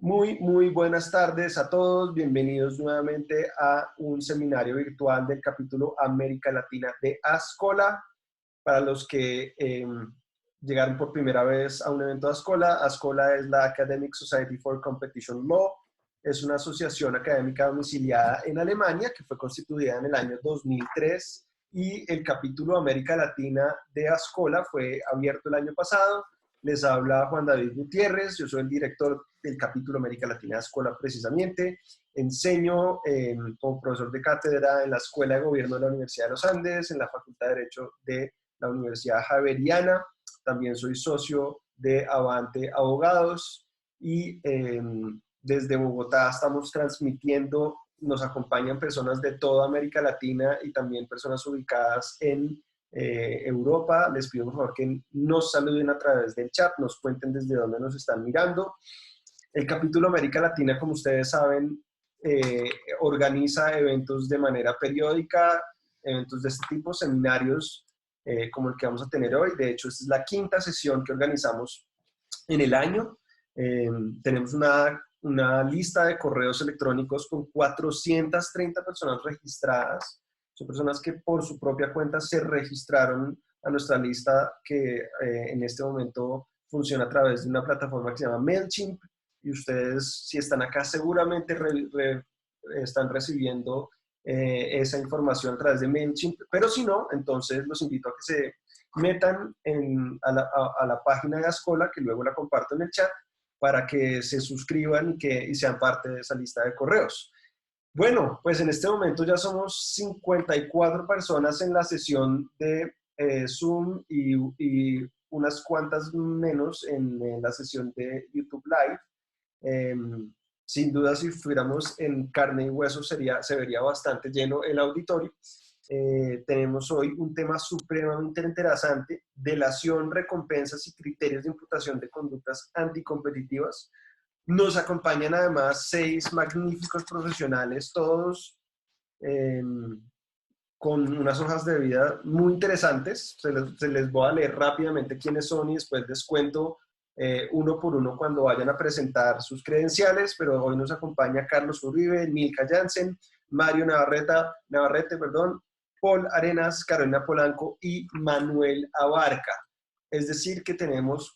Muy buenas tardes a todos. Bienvenidos nuevamente a un seminario virtual del capítulo América Latina de Ascola. Para los que llegaron por primera vez a un evento de Ascola, Ascola es la Academic Society for Competition Law. Es una asociación académica domiciliada en Alemania que fue constituida en el año 2003 y el capítulo América Latina de Ascola fue abierto el año pasado. Les habla Juan David Gutiérrez, yo soy el director del capítulo América Latina de Ascola precisamente. Enseño como profesor de cátedra en la Escuela de Gobierno de la Universidad de los Andes, en la Facultad de Derecho de la Universidad Javeriana. También soy socio de Avante Abogados y desde Bogotá estamos transmitiendo, nos acompañan personas de toda América Latina y también personas ubicadas en Europa. Les pido por favor que nos saluden a través del chat, nos cuenten desde dónde nos están mirando. El capítulo América Latina, como ustedes saben, organiza eventos de manera periódica, eventos de este tipo, seminarios como el que vamos a tener hoy. De hecho, esta es la quinta sesión que organizamos en el año. Tenemos una lista de correos electrónicos con 430 personas registradas. Son personas que por su propia cuenta se registraron a nuestra lista que en este momento funciona a través de una plataforma que se llama MailChimp. Y ustedes, si están acá, seguramente están recibiendo esa información a través de MailChimp. Pero si no, entonces los invito a que se metan a la página de Ascola, que luego la comparto en el chat, para que se suscriban y sean parte de esa lista de correos. Bueno, pues en este momento ya somos 54 personas en la sesión de Zoom y unas cuantas menos en la sesión de YouTube Live. Sin duda, si fuéramos en carne y hueso, se vería bastante lleno el auditorio. Tenemos hoy un tema supremamente interesante: delación, recompensas y criterios de imputación de conductas anticompetitivas. Nos acompañan además 6 magníficos profesionales, todos eh, con unas hojas de vida muy interesantes. Se les voy a leer rápidamente quiénes son y después les cuento uno por uno cuando vayan a presentar sus credenciales. Pero hoy nos acompaña Carlos Uribe, Milka Jansen, Mario Navarrete, Paul Arenas, Carolina Polanco y Manuel Abarca. Es decir, que tenemos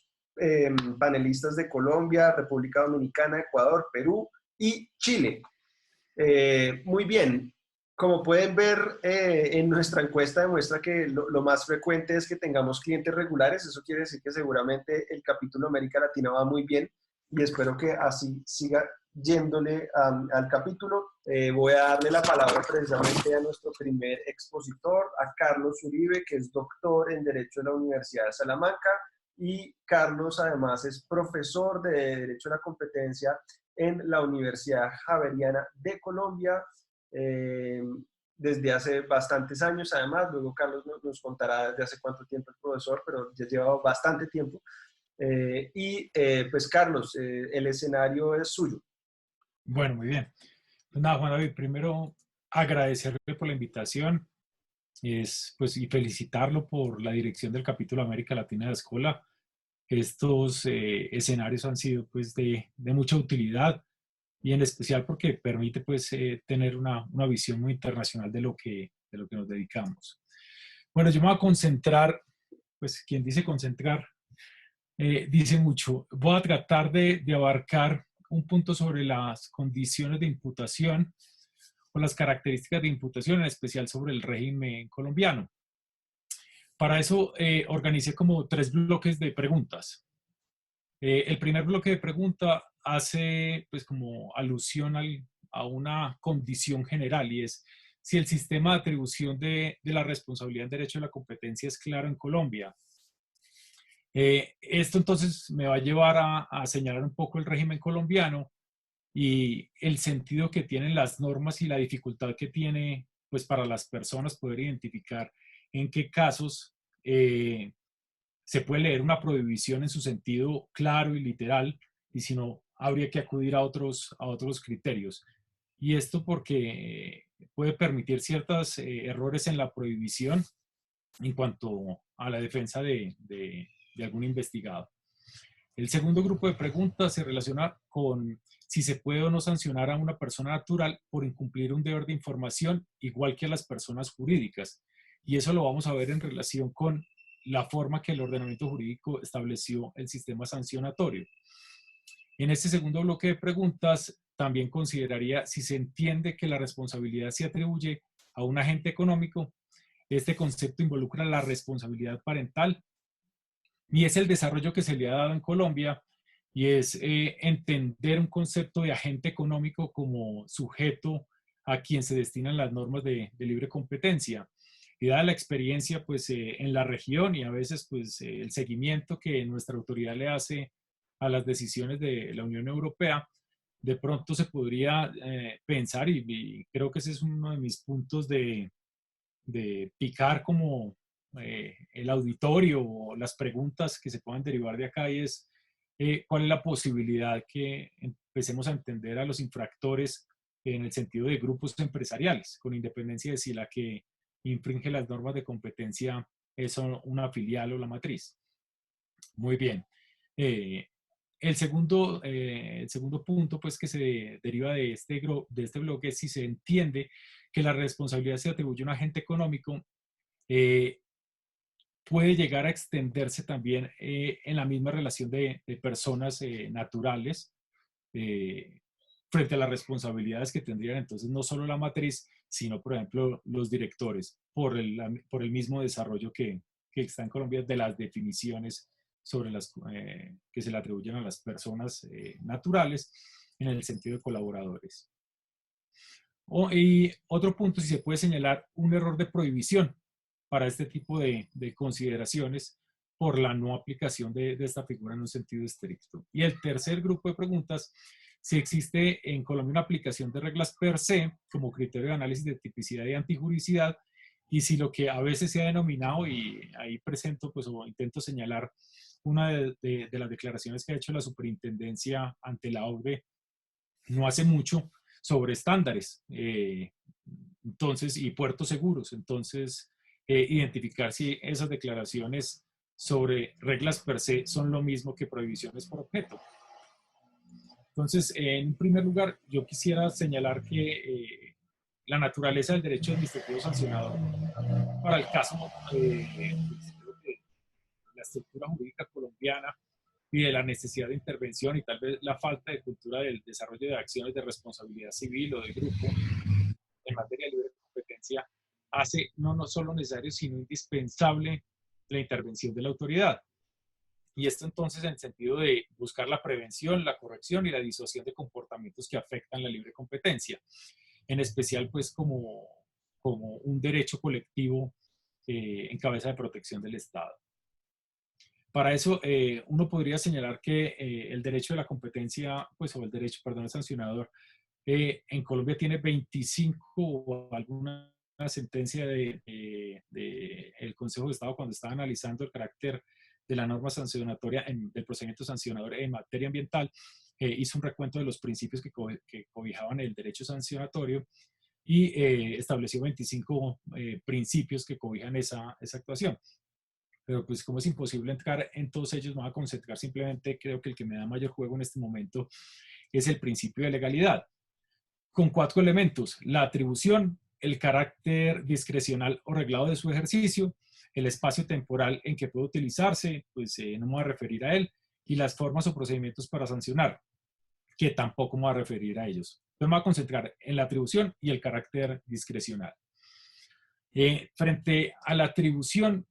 panelistas de Colombia, República Dominicana, Ecuador, Perú y Chile. Muy bien. Como pueden ver, en nuestra encuesta demuestra que lo más frecuente es que tengamos clientes regulares. Eso quiere decir que seguramente el capítulo América Latina va muy bien y espero que así siga yéndole al capítulo. Voy a darle la palabra precisamente a nuestro primer expositor, a Carlos Uribe, que es doctor en Derecho de la Universidad de Salamanca, y Carlos además es profesor de Derecho de la Competencia en la Universidad Javeriana de Colombia desde hace bastantes años. Además, luego Carlos nos contará desde hace cuánto tiempo es profesor, pero ya lleva bastante tiempo. Pues Carlos, el escenario es suyo. Bueno, muy bien. Pues nada, Juan David, primero agradecerle por la invitación y felicitarlo por la dirección del capítulo América Latina de Ascola. Estos escenarios han sido pues de mucha utilidad y en especial porque permite pues tener una visión muy internacional de lo que nos dedicamos. Bueno, yo me voy a concentrar, pues quien dice concentrar, dice mucho. Voy a tratar de abarcar un punto sobre las condiciones de imputación o las características de imputación, en especial sobre el régimen colombiano. Para eso organicé como 3 bloques de preguntas. El primer bloque de pregunta hace pues como alusión a una condición general, y es si el sistema de atribución de la responsabilidad en derecho de la competencia es claro en Colombia. Esto entonces me va a llevar a señalar un poco el régimen colombiano y el sentido que tienen las normas y la dificultad que tiene pues para las personas poder identificar en qué casos se puede leer una prohibición en su sentido claro y literal, y si no, habría que acudir a otros criterios. Y esto porque puede permitir ciertos errores en la prohibición en cuanto a la defensa de algún investigado. El segundo grupo de preguntas se relaciona con si se puede o no sancionar a una persona natural por incumplir un deber de información igual que a las personas jurídicas. Y eso lo vamos a ver en relación con la forma que el ordenamiento jurídico estableció el sistema sancionatorio. En este segundo bloque de preguntas, también consideraría si se entiende que la responsabilidad se atribuye a un agente económico. Este concepto involucra la responsabilidad parental y es el desarrollo que se le ha dado en Colombia y es entender un concepto de agente económico como sujeto a quien se destinan las normas de libre competencia. Y dada la experiencia pues, en la región y a veces pues, el seguimiento que nuestra autoridad le hace a las decisiones de la Unión Europea, de pronto se podría pensar, y creo que ese es uno de mis puntos de picar como el auditorio o las preguntas que se puedan derivar de acá, y es cuál es la posibilidad que empecemos a entender a los infractores en el sentido de grupos empresariales, con independencia de si la que infringe las normas de competencia es una filial o la matriz. Muy bien. El segundo punto pues, que se deriva de este bloque es si se entiende que la responsabilidad se atribuye a un agente económico, puede llegar a extenderse también en la misma relación de personas naturales frente a las responsabilidades que tendrían entonces no solo la matriz, sino por ejemplo los directores por el mismo desarrollo que está en Colombia de las definiciones sobre las que se le atribuyen a las personas naturales en el sentido de colaboradores. Y otro punto, si se puede señalar un error de prohibición para este tipo de consideraciones por la no aplicación de esta figura en un sentido estricto. Y el tercer grupo de preguntas, si existe en Colombia una aplicación de reglas per se como criterio de análisis de tipicidad y antijuricidad, y si lo que a veces se ha denominado, y ahí presento pues o intento señalar una de las declaraciones que ha hecho la superintendencia ante la OCDE no hace mucho, sobre estándares, entonces, y puertos seguros. Entonces, identificar si esas declaraciones sobre reglas per se son lo mismo que prohibiciones por objeto. Entonces, en primer lugar, yo quisiera señalar que la naturaleza del derecho administrativo sancionador para el caso de la estructura jurídica colombiana y de la necesidad de intervención y tal vez la falta de cultura del desarrollo de acciones de responsabilidad civil o de grupo en materia de libre competencia hace no solo necesario, sino indispensable la intervención de la autoridad. Y esto entonces en el sentido de buscar la prevención, la corrección y la disuasión de comportamientos que afectan la libre competencia, en especial pues como un derecho colectivo en cabeza de protección del Estado. Para eso, uno podría señalar que el derecho de la competencia, pues, o el derecho, perdón, el sancionador, en Colombia tiene 25 o alguna sentencia del Consejo de Estado cuando estaba analizando el carácter de la norma sancionatoria del procedimiento sancionador en materia ambiental, hizo un recuento de los principios que cobijaban el derecho sancionatorio y estableció 25 principios que cobijan esa actuación. Pero pues como es imposible entrar en todos ellos, me voy a concentrar simplemente, creo que el que me da mayor juego en este momento es el principio de legalidad, con 4 elementos: la atribución, el carácter discrecional o reglado de su ejercicio, el espacio temporal en que puede utilizarse, pues no me voy a referir a él, y las formas o procedimientos para sancionar, que tampoco me voy a referir a ellos. Entonces me voy a concentrar en la atribución y el carácter discrecional. Frente a la atribución,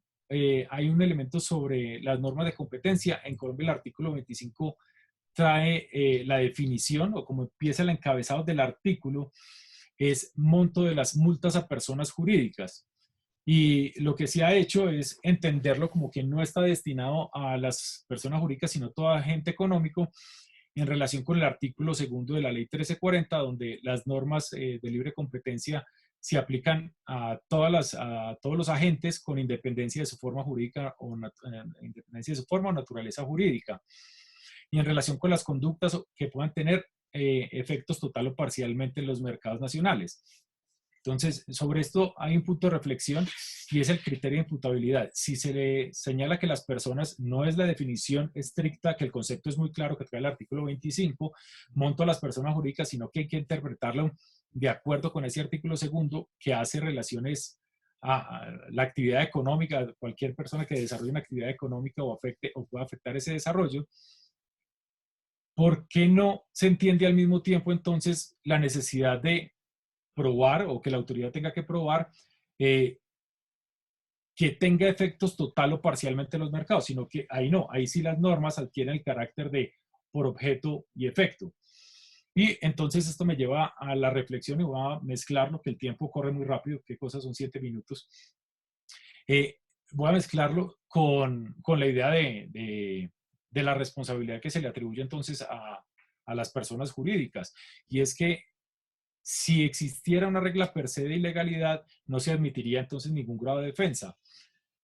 hay un elemento sobre las normas de competencia. En Colombia el artículo 25 trae la definición, o como empieza el encabezado del artículo, es monto de las multas a personas jurídicas. Y lo que se ha hecho es entenderlo como que no está destinado a las personas jurídicas, sino a todo agente económico, en relación con el artículo 2 de la ley 1340, donde las normas de libre competencia se aplican a todos los agentes con independencia de su forma jurídica o independencia de su forma o naturaleza jurídica. Y en relación con las conductas que puedan tener efectos total o parcialmente en los mercados nacionales. Entonces, sobre esto hay un punto de reflexión y es el criterio de imputabilidad. Si se le señala que las personas, no es la definición estricta, que el concepto es muy claro que trae el artículo 25, monto a las personas jurídicas, sino que hay que interpretarlo de acuerdo con ese artículo segundo que hace relaciones a la actividad económica, cualquier persona que desarrolle una actividad económica o afecte o pueda afectar ese desarrollo. ¿Por qué no se entiende al mismo tiempo entonces la necesidad de probar o que la autoridad tenga que probar eh, que tenga efectos total o parcialmente en los mercados, sino que ahí no, ahí sí las normas adquieren el carácter de por objeto y efecto? Y entonces esto me lleva a la reflexión y voy a mezclarlo, que el tiempo corre muy rápido, qué cosas son 7 minutos. Voy a mezclarlo con la idea de la responsabilidad que se le atribuye entonces a las personas jurídicas. Y es que si existiera una regla per se de ilegalidad, no se admitiría entonces ningún grado de defensa.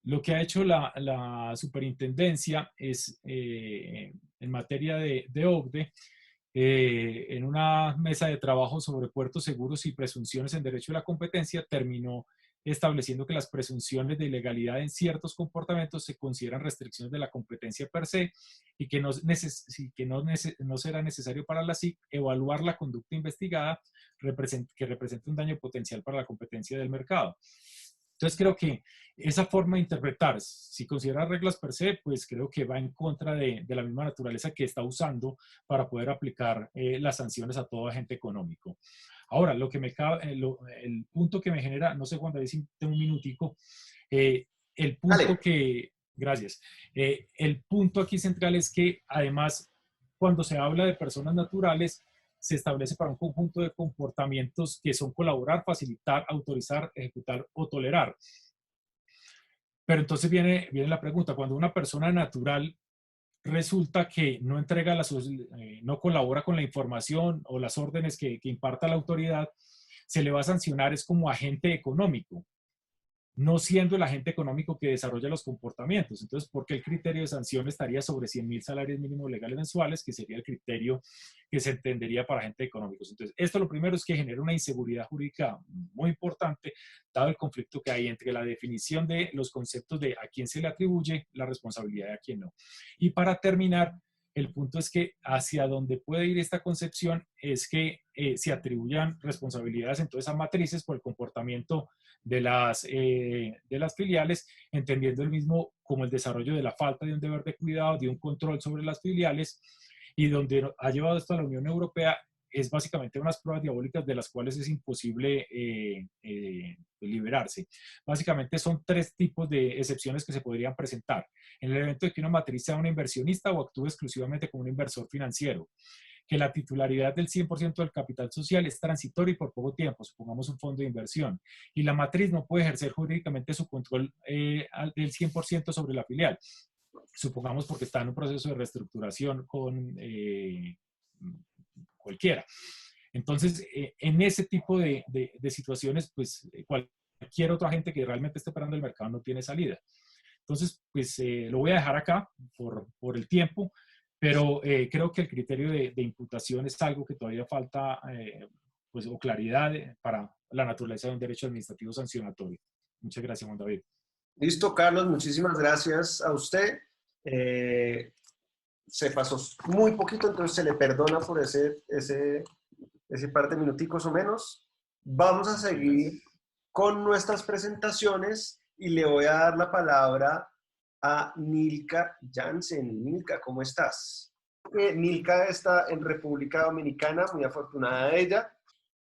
Lo que ha hecho la superintendencia es, en materia de OCDE, en una mesa de trabajo sobre puertos seguros y presunciones en derecho de la competencia, terminó estableciendo que las presunciones de ilegalidad en ciertos comportamientos se consideran restricciones de la competencia per se y que no será necesario para la SIC evaluar la conducta investigada que representa un daño potencial para la competencia del mercado. Entonces creo que esa forma de interpretar, si considera reglas per se, pues creo que va en contra de la misma naturaleza que está usando para poder aplicar las sanciones a todo agente económico. Ahora, el punto que me genera, no sé, Juan David, si tengo un minutico, el punto Dale. que, gracias, el punto aquí central es que además, cuando se habla de personas naturales, se establece para un conjunto de comportamientos que son colaborar, facilitar, autorizar, ejecutar o tolerar. Pero entonces viene la pregunta, cuando una persona natural resulta que no entrega no colabora con la información o las órdenes que imparta la autoridad, se le va a sancionar es como agente económico, no siendo el agente económico que desarrolla los comportamientos. Entonces, ¿por qué el criterio de sanción estaría sobre 100.000 salarios mínimos legales mensuales, que sería el criterio que se entendería para agentes económicos? Entonces, esto lo primero es que genera una inseguridad jurídica muy importante, dado el conflicto que hay entre la definición de los conceptos de a quién se le atribuye la responsabilidad y a quién no. Y para terminar, el punto es que hacia donde puede ir esta concepción es que se atribuyan responsabilidades entonces a matrices por el comportamiento de las filiales, entendiendo el mismo como el desarrollo de la falta de un deber de cuidado, de un control sobre las filiales, y donde ha llevado esto a la Unión Europea es básicamente unas pruebas diabólicas de las cuales es imposible liberarse. Básicamente son 3 tipos de excepciones que se podrían presentar. En el evento de que una matriz sea una inversionista o actúe exclusivamente como un inversor financiero, que la titularidad del 100% del capital social es transitoria y por poco tiempo, supongamos un fondo de inversión, y la matriz no puede ejercer jurídicamente su control del 100% sobre la filial, supongamos porque está en un proceso de reestructuración con cualquiera. Entonces, en ese tipo de situaciones, pues cualquier otro agente que realmente esté operando el mercado no tiene salida. Entonces, pues lo voy a dejar acá por el tiempo, pero creo que el criterio de imputación es algo que todavía falta, pues, o claridad para la naturaleza de un derecho administrativo sancionatorio. Muchas gracias, Juan David. Listo, Carlos, muchísimas gracias a usted. Se pasó muy poquito, entonces se le perdona por ese par de minuticos o menos. Vamos a seguir con nuestras presentaciones y le voy a dar la palabra a Nilka Jansen. Nilka, ¿cómo estás? Nilka está en República Dominicana, muy afortunada de ella.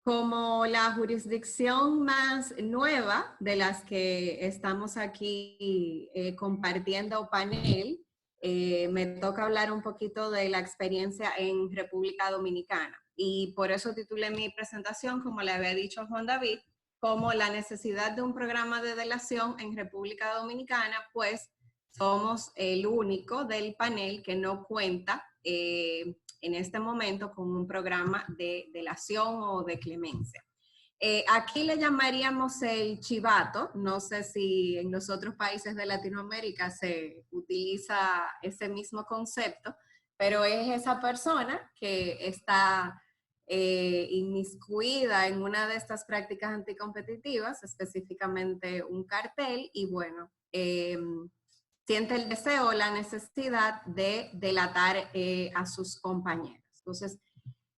Como la jurisdicción más nueva de las que estamos aquí compartiendo panel, me toca hablar un poquito de la experiencia en República Dominicana. Y por eso titulé mi presentación, como le había dicho Juan David, como la necesidad de un programa de delación en República Dominicana, pues somos el único del panel que no cuenta en este momento con un programa de delación o de clemencia. Aquí le llamaríamos el chivato, no sé si en los otros países de Latinoamérica se utiliza ese mismo concepto, pero es esa persona que está inmiscuida en una de estas prácticas anticompetitivas, específicamente un cartel, y bueno, siente el deseo o la necesidad de delatar a sus compañeros. Entonces,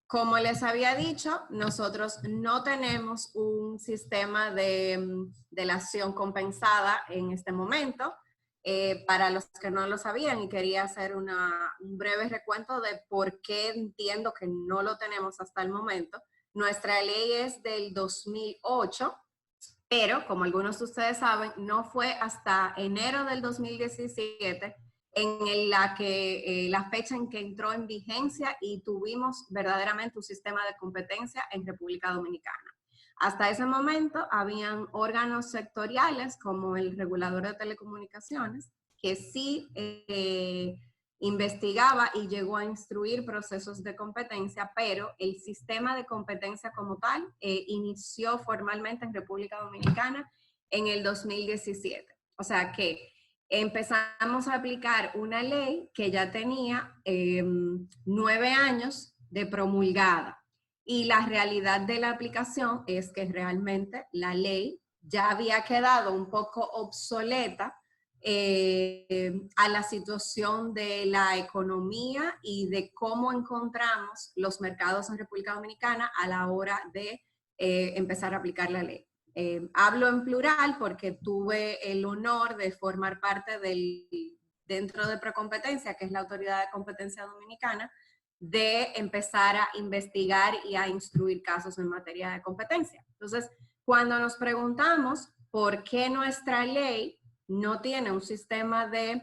como les había dicho, nosotros no tenemos un sistema de delación compensada en este momento. Para los que no lo sabían, y quería hacer un breve recuento de por qué entiendo que no lo tenemos hasta el momento. Nuestra ley es del 2008, pero como algunos de ustedes saben, no fue hasta enero del 2017 en la fecha en que entró en vigencia y tuvimos verdaderamente un sistema de competencia en República Dominicana. Hasta ese momento habían órganos sectoriales como el regulador de telecomunicaciones, que sí investigaba y llegó a instruir procesos de competencia, pero el sistema de competencia como tal inició formalmente en República Dominicana en el 2017. O sea que empezamos a aplicar una ley que ya tenía 9 años de promulgada. Y la realidad de la aplicación es que realmente la ley ya había quedado un poco obsoleta a la situación de la economía y de cómo encontramos los mercados en República Dominicana a la hora de empezar a aplicar la ley. Hablo en plural porque tuve el honor de formar parte dentro de Procompetencia, que es la Autoridad de Competencia Dominicana, de empezar a investigar y a instruir casos en materia de competencia. Entonces, cuando nos preguntamos por qué nuestra ley no tiene un sistema de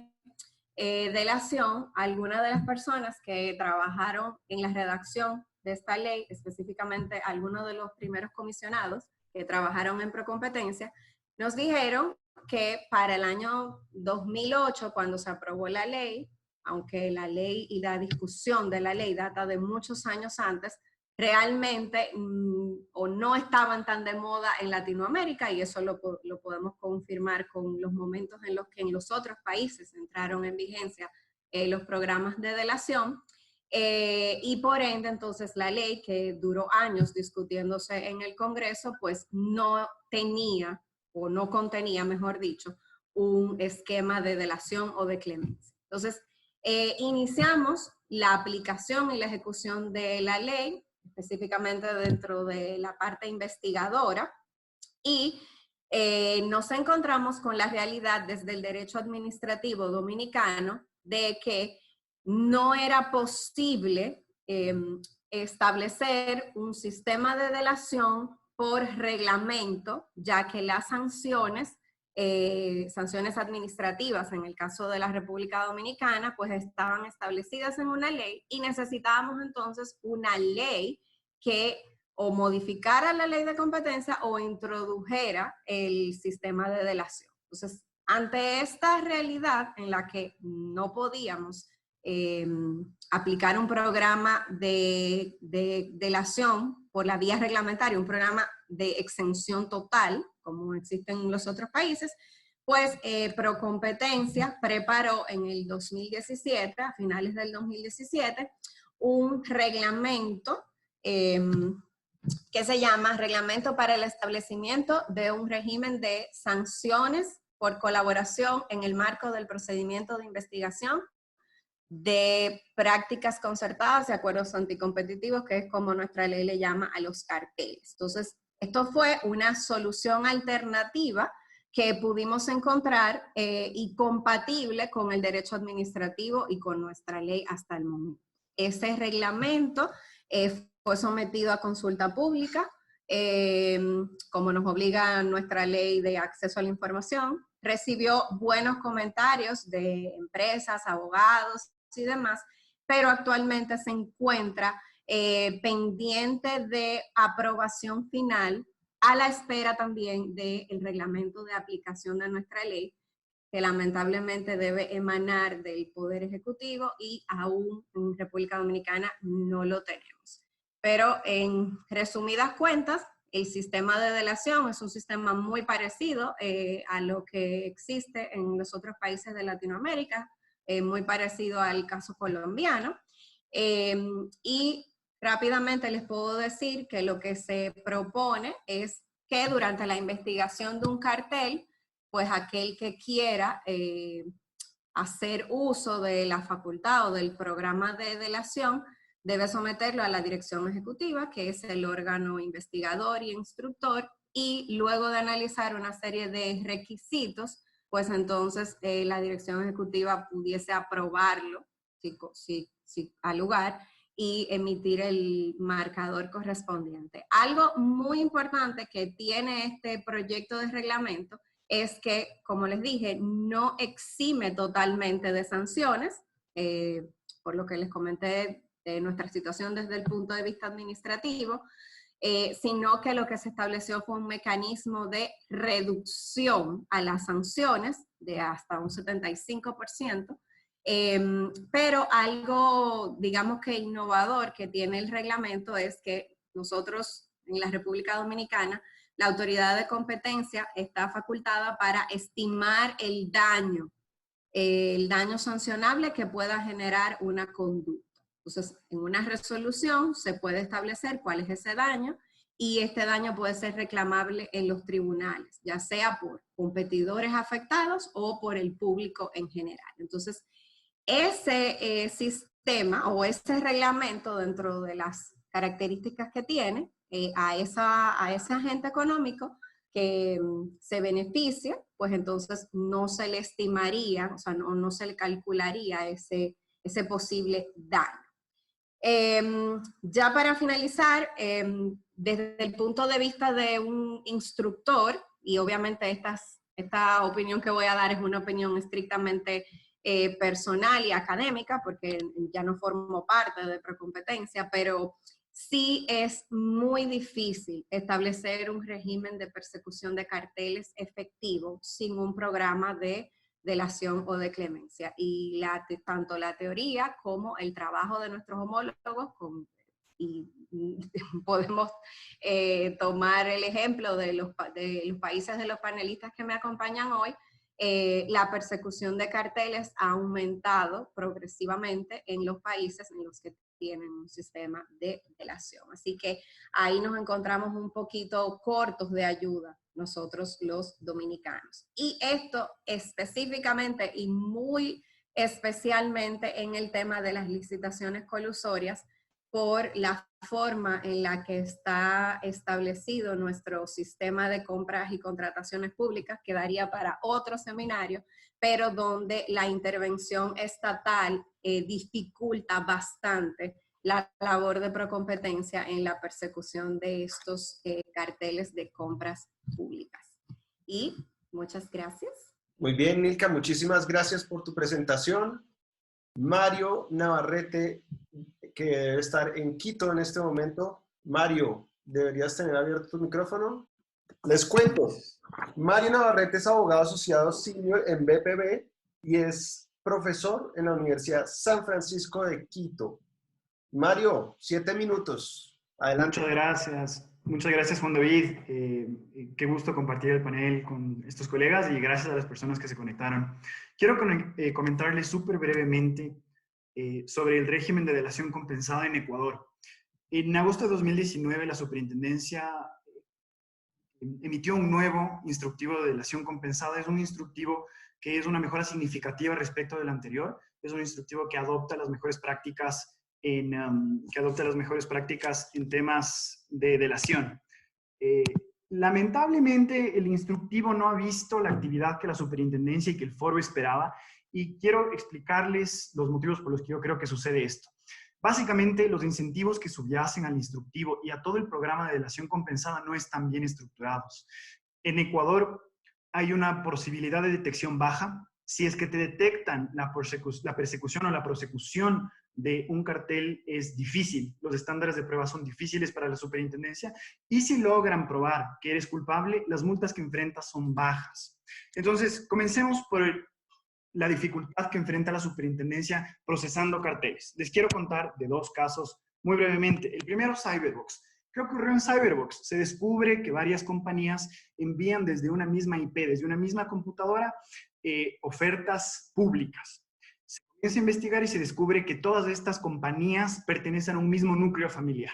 delación, algunas de las personas que trabajaron en la redacción de esta ley, específicamente algunos de los primeros comisionados que trabajaron en Procompetencia, nos dijeron que para el año 2008, cuando se aprobó la ley, aunque la ley y la discusión de la ley data de muchos años antes, realmente o no estaban tan de moda en Latinoamérica, y eso lo podemos confirmar con los momentos en los que en los otros países entraron en vigencia los programas de delación, y por ende entonces la ley, que duró años discutiéndose en el Congreso, pues no tenía, o no contenía, mejor dicho, un esquema de delación o de clemencia. Entonces, iniciamos la aplicación y la ejecución de la ley, específicamente dentro de la parte investigadora, y nos encontramos con la realidad desde el derecho administrativo dominicano de que no era posible establecer un sistema de delación por reglamento, ya que las sanciones administrativas, en el caso de la República Dominicana, pues estaban establecidas en una ley, y necesitábamos entonces una ley que o modificara la ley de competencia o introdujera el sistema de delación. Entonces, ante esta realidad en la que no podíamos aplicar un programa de delación por la vía reglamentaria, un programa de exención total, como existen en los otros países, pues Procompetencia preparó en el 2017, a finales del 2017, un reglamento que se llama Reglamento para el Establecimiento de un Régimen de Sanciones por Colaboración en el Marco del Procedimiento de Investigación de Prácticas Concertadas y Acuerdos Anticompetitivos, que es como nuestra ley le llama a los carteles. Entonces, esto fue una solución alternativa que pudimos encontrar y compatible con el derecho administrativo y con nuestra ley hasta el momento. Ese reglamento fue sometido a consulta pública, como nos obliga nuestra ley de acceso a la información. Recibió buenos comentarios de empresas, abogados y demás, pero actualmente se encuentra pendiente de aprobación final, a la espera también del reglamento de aplicación de nuestra ley, que lamentablemente debe emanar del Poder Ejecutivo, y aún en República Dominicana no lo tenemos. Pero en resumidas cuentas, el sistema de delación es un sistema muy parecido a lo que existe en los otros países de Latinoamérica, muy parecido al caso colombiano, y rápidamente les puedo decir que lo que se propone es que durante la investigación de un cartel, pues aquel que quiera hacer uso de la facultad o del programa de delación debe someterlo a la dirección ejecutiva, que es el órgano investigador y instructor, y luego de analizar una serie de requisitos, pues entonces la dirección ejecutiva pudiese aprobarlo si al lugar y emitir el marcador correspondiente. Algo muy importante que tiene este proyecto de reglamento es que, como les dije, no exime totalmente de sanciones, por lo que les comenté de nuestra situación desde el punto de vista administrativo, sino que lo que se estableció fue un mecanismo de reducción a las sanciones de hasta un 75%, pero algo, digamos que innovador que tiene el reglamento es que nosotros en la República Dominicana, la autoridad de competencia está facultada para estimar el daño sancionable que pueda generar una conducta. Entonces, en una resolución se puede establecer cuál es ese daño y este daño puede ser reclamable en los tribunales, ya sea por competidores afectados o por el público en general. Entonces, ese sistema o ese reglamento dentro de las características que tiene a ese agente económico que se beneficia, pues entonces no se le estimaría, o sea, no se le calcularía ese posible daño. Ya para finalizar, desde el punto de vista de un instructor, y obviamente esta opinión que voy a dar es una opinión estrictamente personal y académica, porque ya no formo parte de Procompetencia, pero sí es muy difícil establecer un régimen de persecución de carteles efectivo sin un programa de delación o de clemencia. Y tanto la teoría como el trabajo de nuestros homólogos, y podemos tomar el ejemplo de los países de los panelistas que me acompañan hoy, la persecución de carteles ha aumentado progresivamente en los países en los que tienen un sistema de delación. Así que ahí nos encontramos un poquito cortos de ayuda nosotros los dominicanos. Y esto específicamente y muy especialmente en el tema de las licitaciones colusorias, por la forma en la que está establecido nuestro sistema de compras y contrataciones públicas, que daría para otro seminario, pero donde la intervención estatal dificulta bastante la labor de Procompetencia en la persecución de estos carteles de compras públicas. Y muchas gracias. Muy bien, Nilka, muchísimas gracias por tu presentación. Mario Navarrete, que debe estar en Quito en este momento. Mario, deberías tener abierto tu micrófono. Les cuento, Mario Navarrete es abogado asociado senior en BPB y es profesor en la Universidad San Francisco de Quito. Mario, 7 minutos. Adelante. Muchas gracias Juan David. Qué gusto compartir el panel con estos colegas y gracias a las personas que se conectaron. Quiero comentarles súper brevemente sobre el régimen de delación compensada en Ecuador. En agosto de 2019 la superintendencia emitió un nuevo instructivo de delación compensada. Es un instructivo que es una mejora significativa respecto del anterior. Es un instructivo que adopta las mejores prácticas en temas de delación. Lamentablemente, el instructivo no ha visto la actividad que la superintendencia y que el foro esperaba, y quiero explicarles los motivos por los que yo creo que sucede esto. Básicamente, los incentivos que subyacen al instructivo y a todo el programa de delación compensada no están bien estructurados. En Ecuador hay una posibilidad de detección baja. Si es que te detectan la persecución o la prosecución de un cartel es difícil. Los estándares de prueba son difíciles para la superintendencia y si logran probar que eres culpable, las multas que enfrentas son bajas. Entonces, comencemos por la dificultad que enfrenta la superintendencia procesando carteles. Les quiero contar de 2 casos muy brevemente. El primero, Cyberbox. ¿Qué ocurrió en Cyberbox? Se descubre que varias compañías envían desde una misma IP, desde una misma computadora, ofertas públicas. Se comienza a investigar y se descubre que todas estas compañías pertenecen a un mismo núcleo familiar.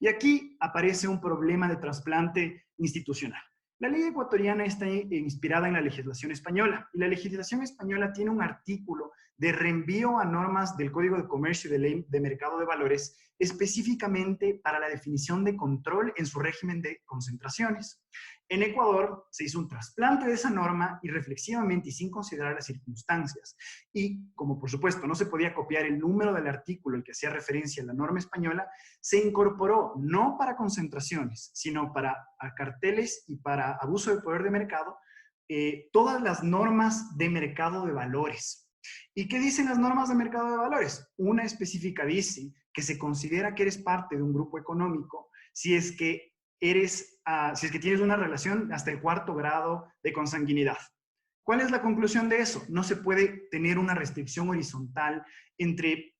Y aquí aparece un problema de trasplante institucional. La ley ecuatoriana está inspirada en la legislación española, y la legislación española tiene un artículo de reenvío a normas del Código de Comercio y de Ley de Mercado de Valores, específicamente para la definición de control en su régimen de concentraciones. En Ecuador se hizo un trasplante de esa norma y reflexivamente y sin considerar las circunstancias. Y como por supuesto no se podía copiar el número del artículo al que hacía referencia a la norma española, se incorporó no para concentraciones, sino para carteles y para abuso de poder de mercado, todas las normas de mercado de valores. ¿Y qué dicen las normas de mercado de valores? Una específica dice que se considera que eres parte de un grupo económico si es que tienes una relación hasta el 4º grado de consanguinidad. ¿Cuál es la conclusión de eso? No se puede tener una restricción horizontal entre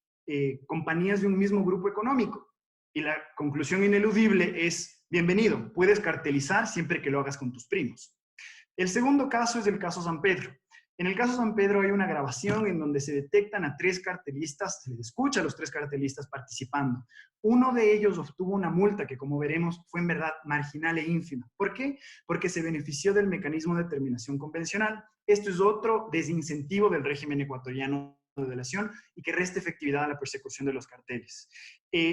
compañías de un mismo grupo económico. Y la conclusión ineludible es, bienvenido, puedes cartelizar siempre que lo hagas con tus primos. El segundo caso es el caso San Pedro. En el caso San Pedro hay una grabación en donde se detectan a 3 cartelistas, se les escucha a los 3 cartelistas participando. Uno de ellos obtuvo una multa que, como veremos, fue en verdad marginal e ínfima. ¿Por qué? Porque se benefició del mecanismo de terminación convencional. Esto es otro desincentivo del régimen ecuatoriano de delación y que resta efectividad a la persecución de los carteles.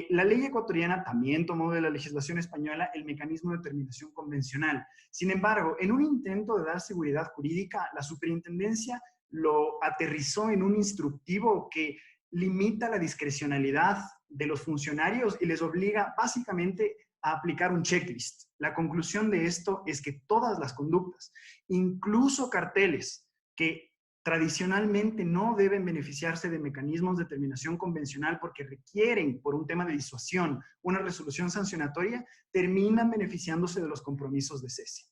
La ley ecuatoriana también tomó de la legislación española el mecanismo de terminación convencional. Sin embargo, en un intento de dar seguridad jurídica, la superintendencia lo aterrizó en un instructivo que limita la discrecionalidad de los funcionarios y les obliga básicamente a aplicar un checklist. La conclusión de esto es que todas las conductas, incluso carteles que tradicionalmente no deben beneficiarse de mecanismos de terminación convencional porque requieren, por un tema de disuasión, una resolución sancionatoria, terminan beneficiándose de los compromisos de cese.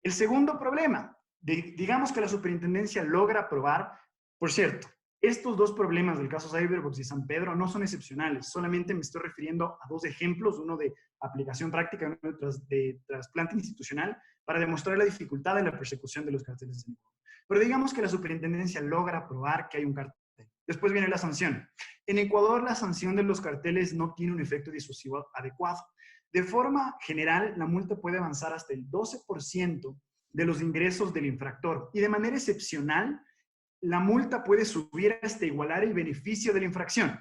El segundo problema, digamos que la superintendencia logra probar, por cierto, estos 2 problemas del caso Cyberbox y San Pedro no son excepcionales, solamente me estoy refiriendo a 2 ejemplos, uno de aplicación práctica y uno de trasplante institucional, para demostrar la dificultad en la persecución de los carteles de Ecuador. Pero digamos que la superintendencia logra probar que hay un cartel. Después viene la sanción. En Ecuador, la sanción de los carteles no tiene un efecto disuasivo adecuado. De forma general, la multa puede avanzar hasta el 12% de los ingresos del infractor. Y de manera excepcional, la multa puede subir hasta igualar el beneficio de la infracción.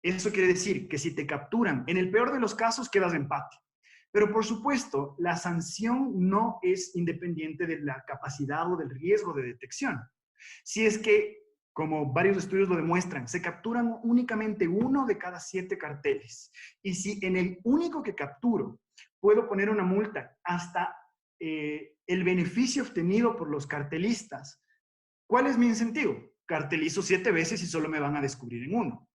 Eso quiere decir que si te capturan, en el peor de los casos, quedas de empate. Pero por supuesto, la sanción no es independiente de la capacidad o del riesgo de detección. Si es que, como varios estudios lo demuestran, se capturan únicamente 1 de cada 7 carteles, y si en el único que capturo puedo poner una multa hasta el beneficio obtenido por los cartelistas, ¿cuál es mi incentivo? Cartelizo 7 veces y solo me van a descubrir en 1.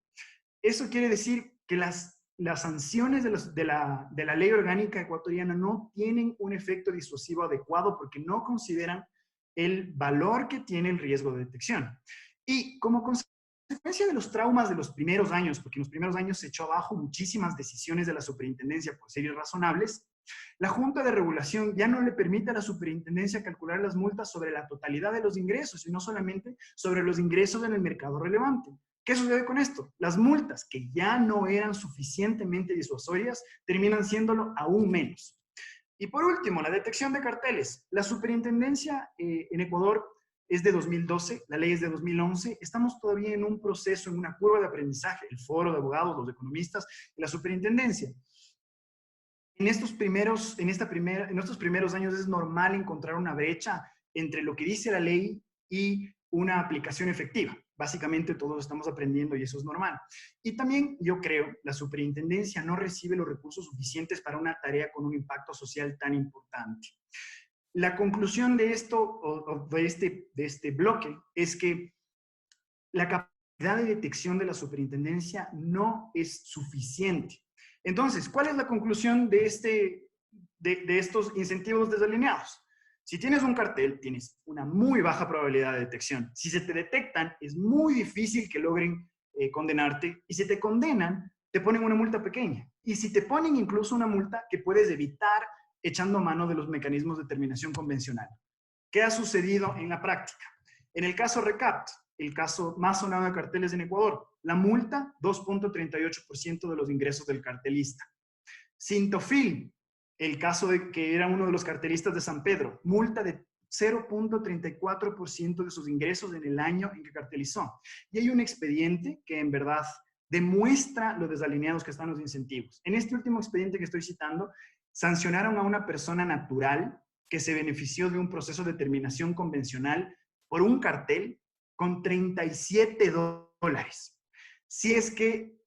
Eso quiere decir que las sanciones de la ley orgánica ecuatoriana no tienen un efecto disuasivo adecuado porque no consideran el valor que tiene el riesgo de detección. Y como consecuencia de los traumas de los primeros años, porque en los primeros años se echó abajo muchísimas decisiones de la superintendencia por ser irrazonables, la Junta de Regulación ya no le permite a la superintendencia calcular las multas sobre la totalidad de los ingresos, sino solamente sobre los ingresos en el mercado relevante. ¿Qué sucede con esto? Las multas, que ya no eran suficientemente disuasorias, terminan siéndolo aún menos. Y por último, la detección de carteles. La superintendencia en Ecuador es de 2012, la ley es de 2011. Estamos todavía en un proceso, en una curva de aprendizaje, el foro de abogados, los economistas y la superintendencia. En estos primeros años es normal encontrar una brecha entre lo que dice la ley y una aplicación efectiva. Básicamente todos estamos aprendiendo y eso es normal. Y también yo creo la superintendencia no recibe los recursos suficientes para una tarea con un impacto social tan importante. La conclusión de esto, o de este bloque, es que la capacidad de detección de la superintendencia no es suficiente. Entonces, ¿cuál es la conclusión de estos incentivos desalineados? Si tienes un cartel, tienes una muy baja probabilidad de detección. Si se te detectan, es muy difícil que logren condenarte. Y si te condenan, te ponen una multa pequeña. Y si te ponen incluso una multa que puedes evitar echando mano de los mecanismos de terminación convencional. ¿Qué ha sucedido en la práctica? En el caso RECAPT, el caso más sonado de carteles en Ecuador. La multa, 2.38% de los ingresos del cartelista. Sintofil, el caso de que era uno de los cartelistas de San Pedro, multa de 0.34% de sus ingresos en el año en que cartelizó. Y hay un expediente que en verdad demuestra lo desalineados que están los incentivos. En este último expediente que estoy citando, sancionaron a una persona natural que se benefició de un proceso de terminación convencional por un cartel con $37. Si es que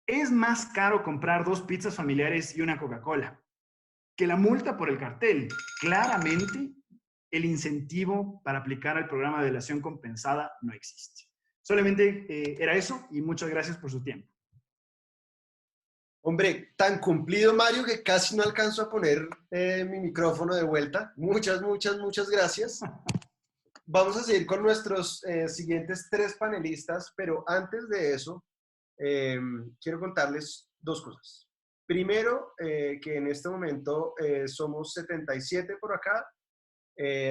es más caro comprar 2 pizzas familiares y una Coca-Cola que la multa por el cartel, claramente el incentivo para aplicar al programa de delación compensada no existe. Solamente era eso y muchas gracias por su tiempo. Hombre, tan cumplido, Mario, que casi no alcanzo a poner mi micrófono de vuelta. Muchas, muchas, muchas gracias. Vamos a seguir con nuestros siguientes 3 panelistas, pero antes de eso, quiero contarles 2 cosas. Primero, que en este momento somos 77 por acá,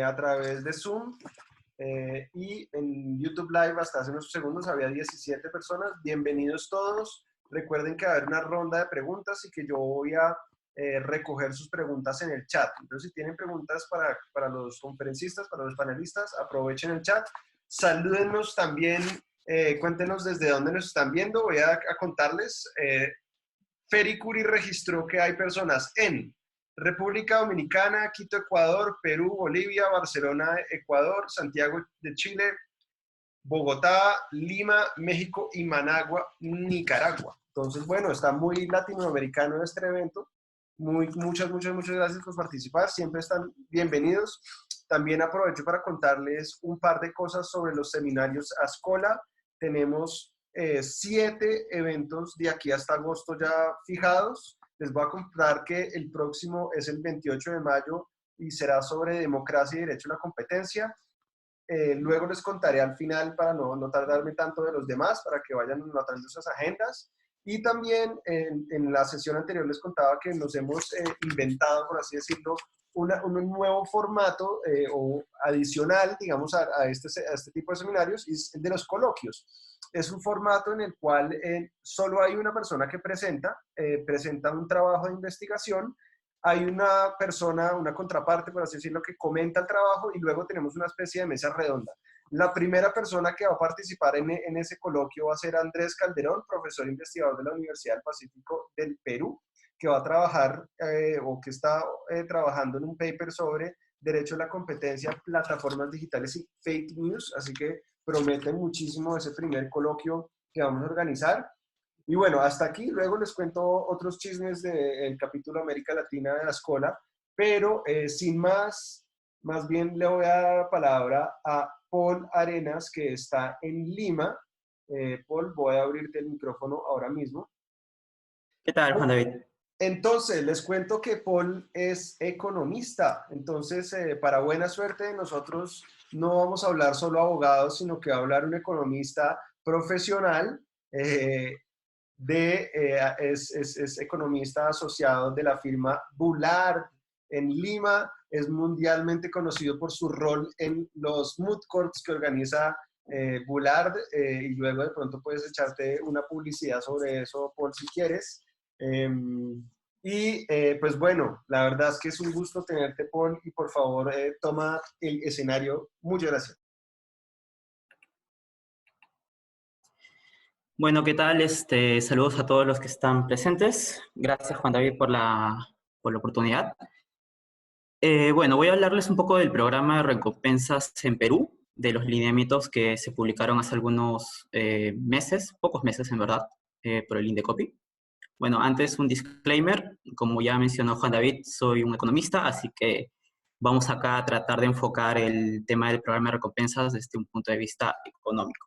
a través de Zoom, y en YouTube Live hasta hace unos segundos había 17 personas. Bienvenidos todos. Recuerden que va a haber una ronda de preguntas y que yo voy a recoger sus preguntas en el chat. Entonces, si tienen preguntas para los conferencistas, para los panelistas, aprovechen el chat. Salúdennos también, cuéntenos desde dónde nos están viendo. Voy a contarles. Fericuri registró que hay personas en República Dominicana, Quito, Ecuador, Perú, Bolivia, Barcelona, Ecuador, Santiago de Chile, Bogotá, Lima, México y Managua, Nicaragua. Entonces, bueno, está muy latinoamericano este evento. Muchas gracias por participar. Siempre están bienvenidos. También aprovecho para contarles un par de cosas sobre los seminarios Ascola. Tenemos 7 eventos de aquí hasta agosto ya fijados. Les voy a contar que el próximo es el 28 de mayo y será sobre democracia y derecho a la competencia. Luego les contaré al final para no tardarme tanto de los demás, para que vayan notando esas agendas. Y también en la sesión anterior les contaba que nos hemos inventado, por así decirlo, un nuevo formato o adicional, digamos, a este tipo de seminarios, y es el de los coloquios. Es un formato en el cual solo hay una persona que presenta un trabajo de investigación, hay una persona, una contraparte, por así decirlo, que comenta el trabajo, y luego tenemos una especie de mesa redonda. La primera persona que va a participar en ese coloquio va a ser Andrés Calderón, profesor investigador de la Universidad del Pacífico del Perú, que va a trabajar o que está trabajando en un paper sobre derecho a la competencia, plataformas digitales y fake news, así que promete muchísimo ese primer coloquio que vamos a organizar. Y bueno, hasta aquí. Luego les cuento otros chismes del capítulo América Latina de Ascola, pero sin más bien le voy a dar la palabra a Paul Arenas, que está en Lima. Paul, voy a abrirte el micrófono ahora mismo. ¿Qué tal, Juan David? Entonces, les cuento que Paul es economista. Entonces, para buena suerte, nosotros no vamos a hablar solo abogados, sino que va a hablar un economista profesional. Es economista asociado de la firma Boulard en Lima. Es mundialmente conocido por su rol en los moot courts que organiza Boulard, y luego de pronto puedes echarte una publicidad sobre eso, Paul, si quieres. Pues bueno, la verdad es que es un gusto tenerte, Paul, y por favor toma el escenario. Muchas gracias. Bueno, ¿qué tal? Saludos a todos los que están presentes. Gracias, Juan David, por la oportunidad. Bueno, voy a hablarles un poco del programa de recompensas en Perú, de los lineamientos que se publicaron hace algunos meses, pocos meses en verdad, por el Indecopi. Bueno, antes un disclaimer, como ya mencionó Juan David, soy un economista, así que vamos acá a tratar de enfocar el tema del programa de recompensas desde un punto de vista económico.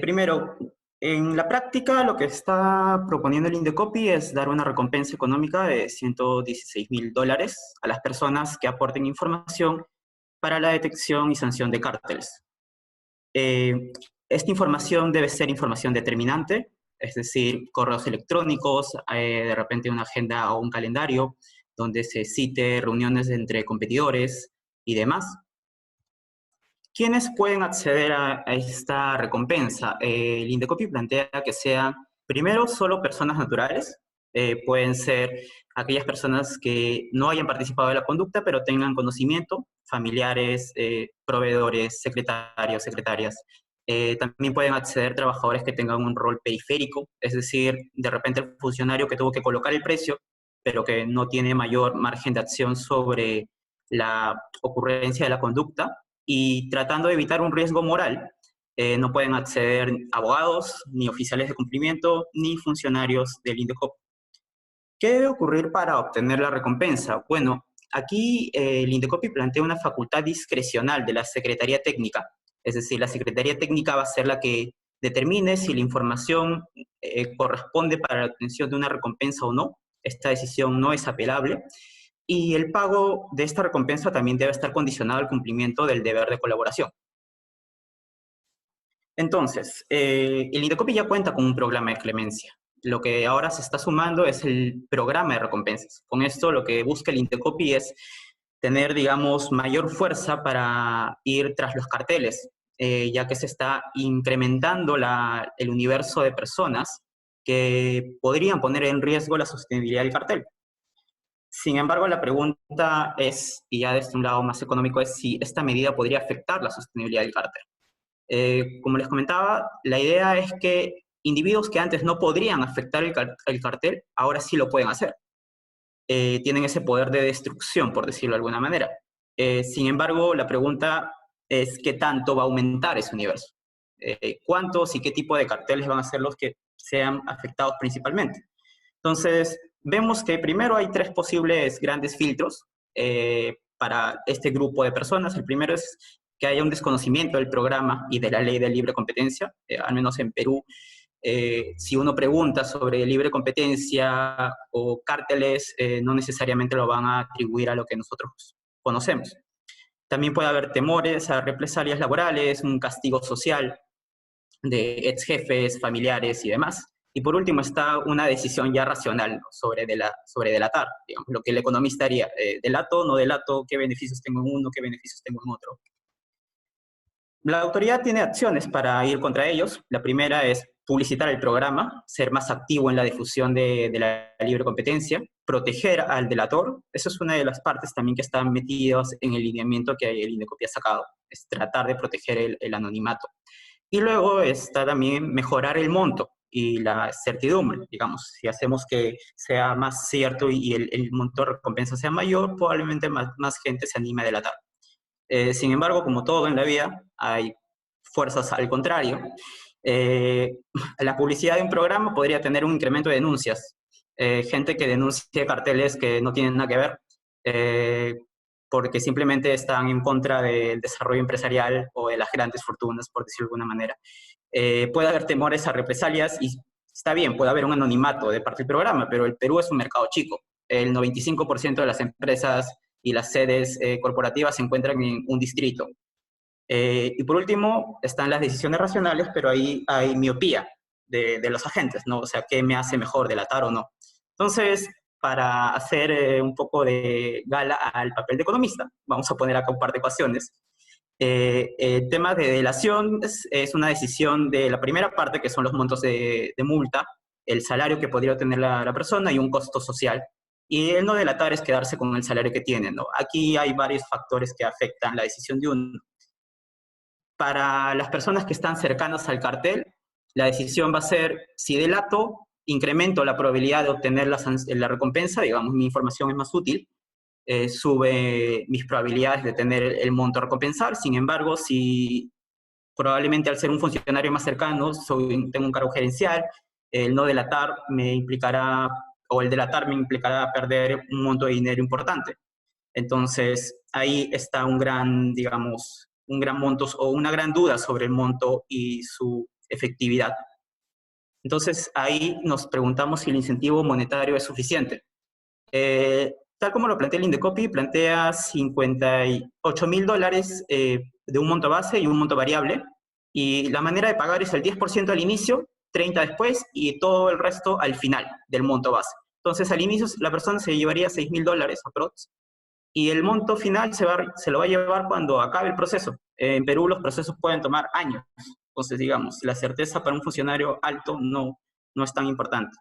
Primero, en la práctica lo que está proponiendo el Indecopi es dar una recompensa económica de $116.000 a las personas que aporten información para la detección y sanción de cárteles. Esta información debe ser información determinante, es decir, correos electrónicos, de repente una agenda o un calendario donde se cite reuniones entre competidores y demás. ¿quiénes pueden acceder a esta recompensa? El Indecopi plantea que sean, primero, solo personas naturales. Pueden ser aquellas personas que no hayan participado de la conducta, pero tengan conocimiento, familiares, proveedores, secretarios, secretarias. También pueden acceder trabajadores que tengan un rol periférico, es decir, de repente el funcionario que tuvo que colocar el precio, pero que no tiene mayor margen de acción sobre la ocurrencia de la conducta, y tratando de evitar un riesgo moral, no pueden acceder abogados, ni oficiales de cumplimiento, ni funcionarios del Indecopi. ¿Qué debe ocurrir para obtener la recompensa? Bueno, aquí el Indecopi plantea una facultad discrecional de la Secretaría Técnica. Es decir, la Secretaría Técnica va a ser la que determine si la información corresponde para la obtención de una recompensa o no. Esta decisión no es apelable. Y el pago de esta recompensa también debe estar condicionado al cumplimiento del deber de colaboración. Entonces, el Indecopi ya cuenta con un programa de clemencia. Lo que ahora se está sumando es el programa de recompensas. Con esto lo que busca el Indecopi es tener, digamos, mayor fuerza para ir tras los carteles, ya que se está incrementando el universo de personas que podrían poner en riesgo la sostenibilidad del cartel. Sin embargo, la pregunta es, y ya desde un lado más económico, es si esta medida podría afectar la sostenibilidad del cartel. Como les comentaba, la idea es que individuos que antes no podrían afectar el cartel, ahora sí lo pueden hacer. Tienen ese poder de destrucción, por decirlo de alguna manera. Sin embargo, la pregunta es qué tanto va a aumentar ese universo. ¿Cuántos y qué tipo de carteles van a ser los que sean afectados principalmente? Entonces, vemos que primero hay 3 posibles grandes filtros para este grupo de personas. El primero es que haya un desconocimiento del programa y de la ley de libre competencia. Al menos en Perú, si uno pregunta sobre libre competencia o cárteles, no necesariamente lo van a atribuir a lo que nosotros conocemos. También puede haber temores a represalias laborales, un castigo social de ex jefes, familiares y demás. Y por último está una decisión ya racional, ¿no?, sobre delatar, digamos, lo que el economista haría. ¿Delato, no delato? ¿Qué beneficios tengo en uno? ¿Qué beneficios tengo en otro? La autoridad tiene acciones para ir contra ellos. La primera es publicitar el programa, ser más activo en la difusión de la libre competencia, proteger al delator. Esa es una de las partes también que están metidas en el lineamiento que el Indecopi ha sacado, es tratar de proteger el anonimato. Y luego está también mejorar el monto y la certidumbre. Digamos, si hacemos que sea más cierto y el monto de recompensa sea mayor, probablemente más gente se anime a delatar. Sin embargo, como todo en la vida, hay fuerzas al contrario. La publicidad de un programa podría tener un incremento de denuncias. Gente que denuncie carteles que no tienen nada que ver, porque simplemente están en contra del desarrollo empresarial o de las grandes fortunas, por decirlo de alguna manera. Puede haber temores a represalias y está bien, puede haber un anonimato de parte del programa, pero el Perú es un mercado chico. El 95% de las empresas y las sedes corporativas se encuentran en un distrito. Y por último, están las decisiones racionales, pero ahí hay miopía de los agentes, ¿no? O sea, ¿qué me hace mejor, delatar o no? Entonces, para hacer un poco de gala al papel de economista, vamos a poner acá un par de ecuaciones. El tema de delación es una decisión de la primera parte, que son los montos de multa, el salario que podría obtener la persona y un costo social. Y el no delatar es quedarse con el salario que tiene, ¿no? Aquí hay varios factores que afectan la decisión de uno. Para las personas que están cercanas al cartel, la decisión va a ser, si delato, incremento la probabilidad de obtener la recompensa, digamos, mi información es más útil, sube mis probabilidades de tener el monto a recompensar. Sin embargo, si probablemente al ser un funcionario más cercano, tengo un cargo gerencial, el no delatar me implicará, o el delatar me implicará perder un monto de dinero importante. Entonces, ahí está un gran, digamos, un gran monto o una gran duda sobre el monto y su efectividad. Entonces, ahí nos preguntamos si el incentivo monetario es suficiente. Tal como lo plantea el Indecopi, plantea $58.000 de un monto base y un monto variable, y la manera de pagar es el 10% al inicio, 30% después y todo el resto al final del monto base. Entonces, al inicio la persona se llevaría $6.000 aprox, y el monto final se lo va a llevar cuando acabe el proceso. En Perú los procesos pueden tomar años, entonces digamos, la certeza para un funcionario alto no es tan importante.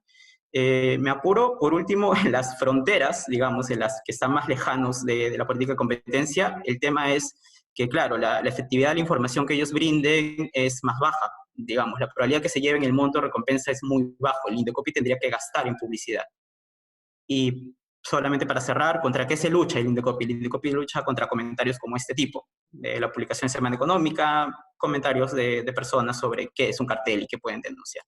Me apuro, por último, en las fronteras, digamos, en las que están más lejanos de la política de competencia, el tema es que, claro, la efectividad de la información que ellos brinden es más baja, digamos, la probabilidad que se lleven el monto de recompensa es muy bajo, el Indecopi tendría que gastar en publicidad. Y solamente para cerrar, ¿contra qué se lucha el Indecopi? El Indecopi lucha contra comentarios como este tipo, de la publicación Semana Económica, comentarios de personas sobre qué es un cartel y qué pueden denunciar.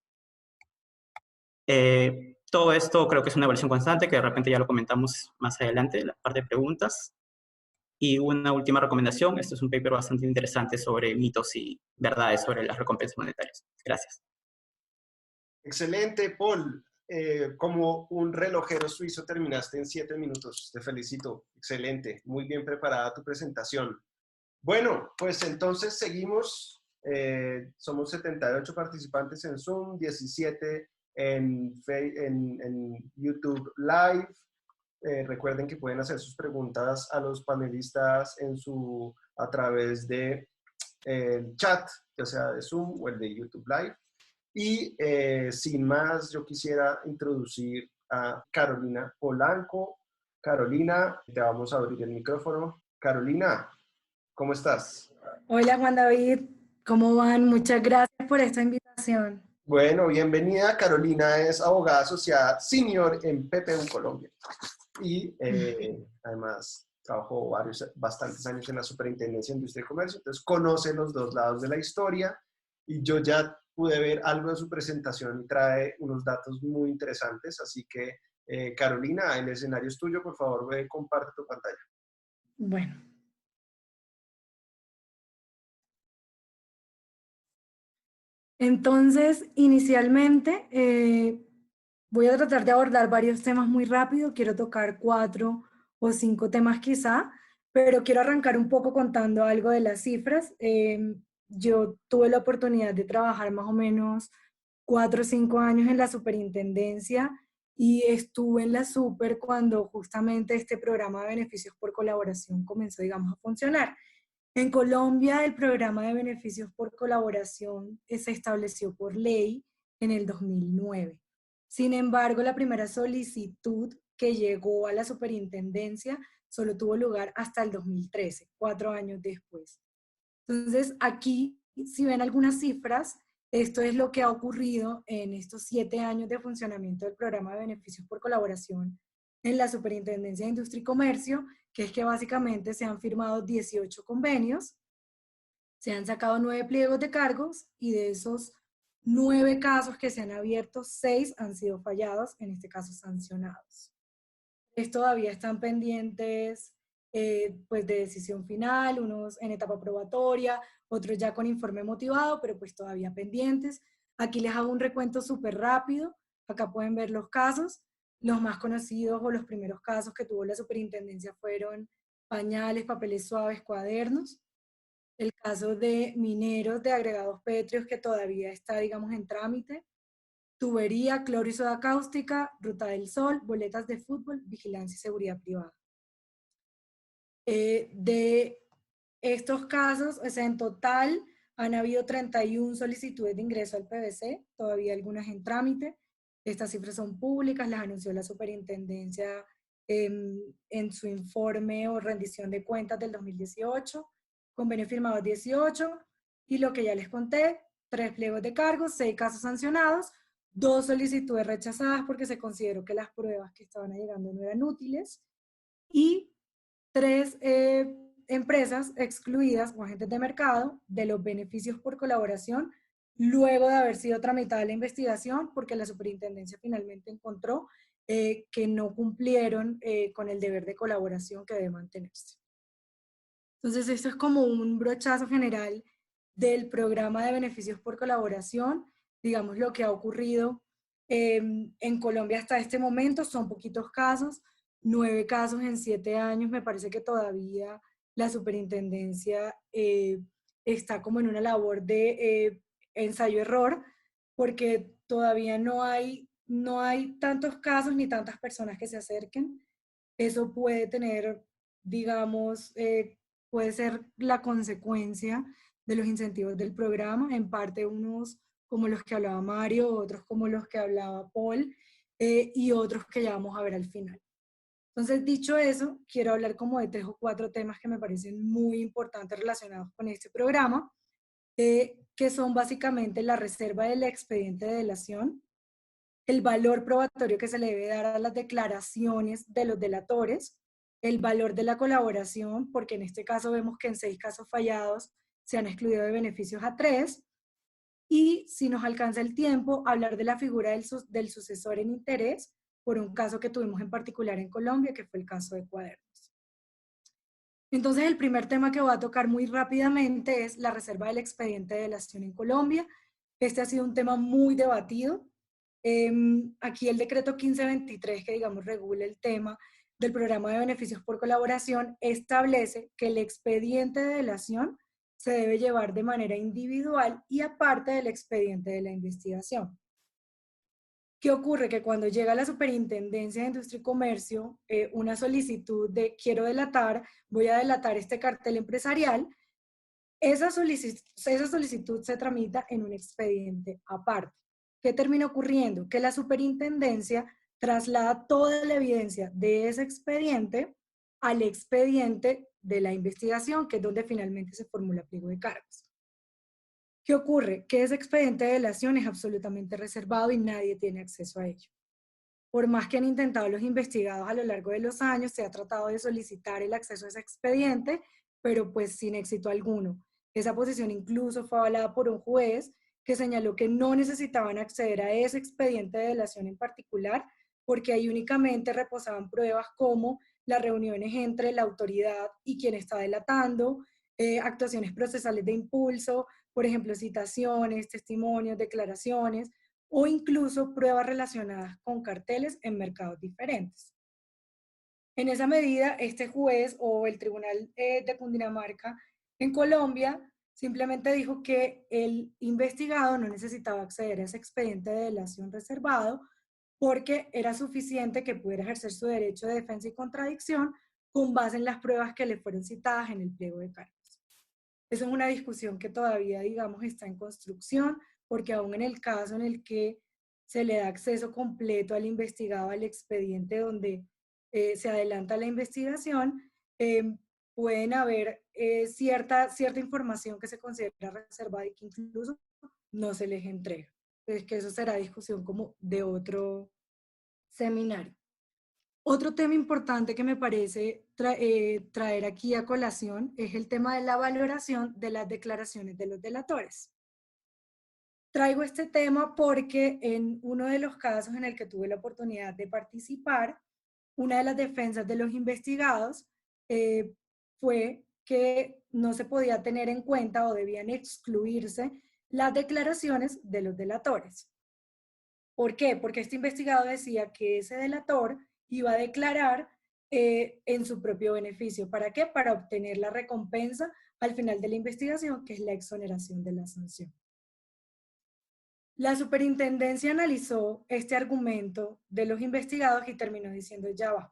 Todo esto creo que es una evaluación constante, que de repente ya lo comentamos más adelante, la parte de preguntas. Y una última recomendación, esto es un paper bastante interesante sobre mitos y verdades sobre las recompensas monetarias. Gracias. Excelente, Paul. Como un relojero suizo terminaste en 7 minutos. Te felicito. Excelente. Muy bien preparada tu presentación. Bueno, pues entonces seguimos. Somos 78 participantes en Zoom, 17 en YouTube Live. Recuerden que pueden hacer sus preguntas a los panelistas a través de el chat, ya sea de Zoom o el de YouTube Live. Y sin más, yo quisiera introducir a Carolina Polanco. Carolina, te vamos a abrir el micrófono. Carolina, ¿cómo estás? Hola Juan David, ¿cómo van? Muchas gracias por esta invitación. Bueno, bienvenida. Carolina es abogada asociada senior en PPU Colombia y además trabajó bastantes años en la Superintendencia de Industria y Comercio, entonces conoce los dos lados de la historia y yo ya pude ver algo de su presentación y trae unos datos muy interesantes, así que Carolina, el escenario es tuyo, por favor, comparte tu pantalla. Bueno. Entonces, inicialmente, voy a tratar de abordar varios temas muy rápido, quiero tocar 4 o 5 temas quizá, pero quiero arrancar un poco contando algo de las cifras. Yo tuve la oportunidad de trabajar más o menos 4 o 5 años en la superintendencia y estuve en la super cuando justamente este programa de beneficios por colaboración comenzó, digamos, a funcionar. En Colombia, el programa de beneficios por colaboración se estableció por ley en el 2009. Sin embargo, la primera solicitud que llegó a la superintendencia solo tuvo lugar hasta el 2013, 4 años después. Entonces, aquí, si ven algunas cifras, esto es lo que ha ocurrido en estos 7 años de funcionamiento del programa de beneficios por colaboración en la Superintendencia de Industria y Comercio, que es que básicamente se han firmado 18 convenios, se han sacado 9 pliegos de cargos y de esos 9 casos que se han abierto, 6 han sido fallados, en este caso sancionados. Todavía están pendientes pues de decisión final, unos en etapa probatoria, otros ya con informe motivado, pero pues todavía pendientes. Aquí les hago un recuento súper rápido, acá pueden ver los casos. Los más conocidos o los primeros casos que tuvo la superintendencia fueron pañales, papeles suaves, cuadernos. El caso de mineros de agregados pétreos que todavía está, digamos, en trámite. Tubería, cloro y soda cáustica, Ruta del Sol, boletas de fútbol, vigilancia y seguridad privada. De estos casos, o sea, en total han habido 31 solicitudes de ingreso al PBC, todavía algunas en trámite. Estas cifras son públicas, las anunció la superintendencia en su informe o rendición de cuentas del 2018, convenios firmados 18, y lo que ya les conté, 3 pliegos de cargos, 6 casos sancionados, 2 solicitudes rechazadas porque se consideró que las pruebas que estaban llegando no eran útiles, y 3 empresas excluidas o agentes de mercado de los beneficios por colaboración luego de haber sido tramitada la investigación porque la superintendencia finalmente encontró que no cumplieron con el deber de colaboración que debe mantenerse. Entonces, esto es como un brochazo general del programa de beneficios por colaboración, digamos lo que ha ocurrido en Colombia hasta este momento. Son poquitos casos, 9 casos en 7 años. Me parece que todavía la superintendencia está como en una labor de ensayo-error, porque todavía no hay tantos casos ni tantas personas que se acerquen. Eso puede tener digamos, puede ser la consecuencia de los incentivos del programa, en parte unos como los que hablaba Mario, otros como los que hablaba Paul, y otros que ya vamos a ver al final. Entonces, dicho eso, quiero hablar como de 3 o 4 temas que me parecen muy importantes relacionados con este programa, que son básicamente la reserva del expediente de delación, el valor probatorio que se le debe dar a las declaraciones de los delatores, el valor de la colaboración, porque en este caso vemos que en 6 casos fallados se han excluido de beneficios a 3, y si nos alcanza el tiempo, hablar de la figura del sucesor en interés, por un caso que tuvimos en particular en Colombia, que fue el caso de Cuadernos. Entonces, el primer tema que voy a tocar muy rápidamente es la reserva del expediente de delación en Colombia. Este ha sido un tema muy debatido. Aquí el decreto 1523, que digamos regula el tema del programa de beneficios por colaboración, establece que el expediente de delación se debe llevar de manera individual y aparte del expediente de la investigación. ¿Qué ocurre? Que cuando llega a la Superintendencia de Industria y Comercio una solicitud de quiero delatar, voy a delatar este cartel empresarial, esa solicitud se tramita en un expediente aparte. ¿Qué termina ocurriendo? Que la Superintendencia traslada toda la evidencia de ese expediente al expediente de la investigación, que es donde finalmente se formula pliego de cargos. ¿Qué ocurre? Que ese expediente de delación es absolutamente reservado y nadie tiene acceso a ello. Por más que han intentado los investigados a lo largo de los años, se ha tratado de solicitar el acceso a ese expediente, pero pues sin éxito alguno. Esa posición incluso fue avalada por un juez que señaló que no necesitaban acceder a ese expediente de delación en particular, porque ahí únicamente reposaban pruebas como las reuniones entre la autoridad y quien está delatando, actuaciones procesales de impulso, por ejemplo, citaciones, testimonios, declaraciones, o incluso pruebas relacionadas con carteles en mercados diferentes. En esa medida, este juez o el Tribunal de Cundinamarca en Colombia simplemente dijo que el investigado no necesitaba acceder a ese expediente de delación reservado porque era suficiente que pudiera ejercer su derecho de defensa y contradicción con base en las pruebas que le fueron citadas en el pliego de cargos. Eso es una discusión que todavía, digamos, está en construcción, porque aún en el caso en el que se le da acceso completo al investigado al expediente donde se adelanta la investigación, pueden haber cierta información que se considera reservada y que incluso no se les entrega. Entonces, que eso será discusión como de otro seminario. Otro tema importante que me parece traer aquí a colación es el tema de la valoración de las declaraciones de los delatores. Traigo este tema porque en uno de los casos en el que tuve la oportunidad de participar, una de las defensas de los investigados fue que no se podía tener en cuenta o debían excluirse las declaraciones de los delatores. ¿Por qué? Porque este investigado decía que ese delator iba a declarar en su propio beneficio. ¿Para qué? Para obtener la recompensa al final de la investigación, que es la exoneración de la sanción. La superintendencia analizó este argumento de los investigados y terminó diciendo, ya va.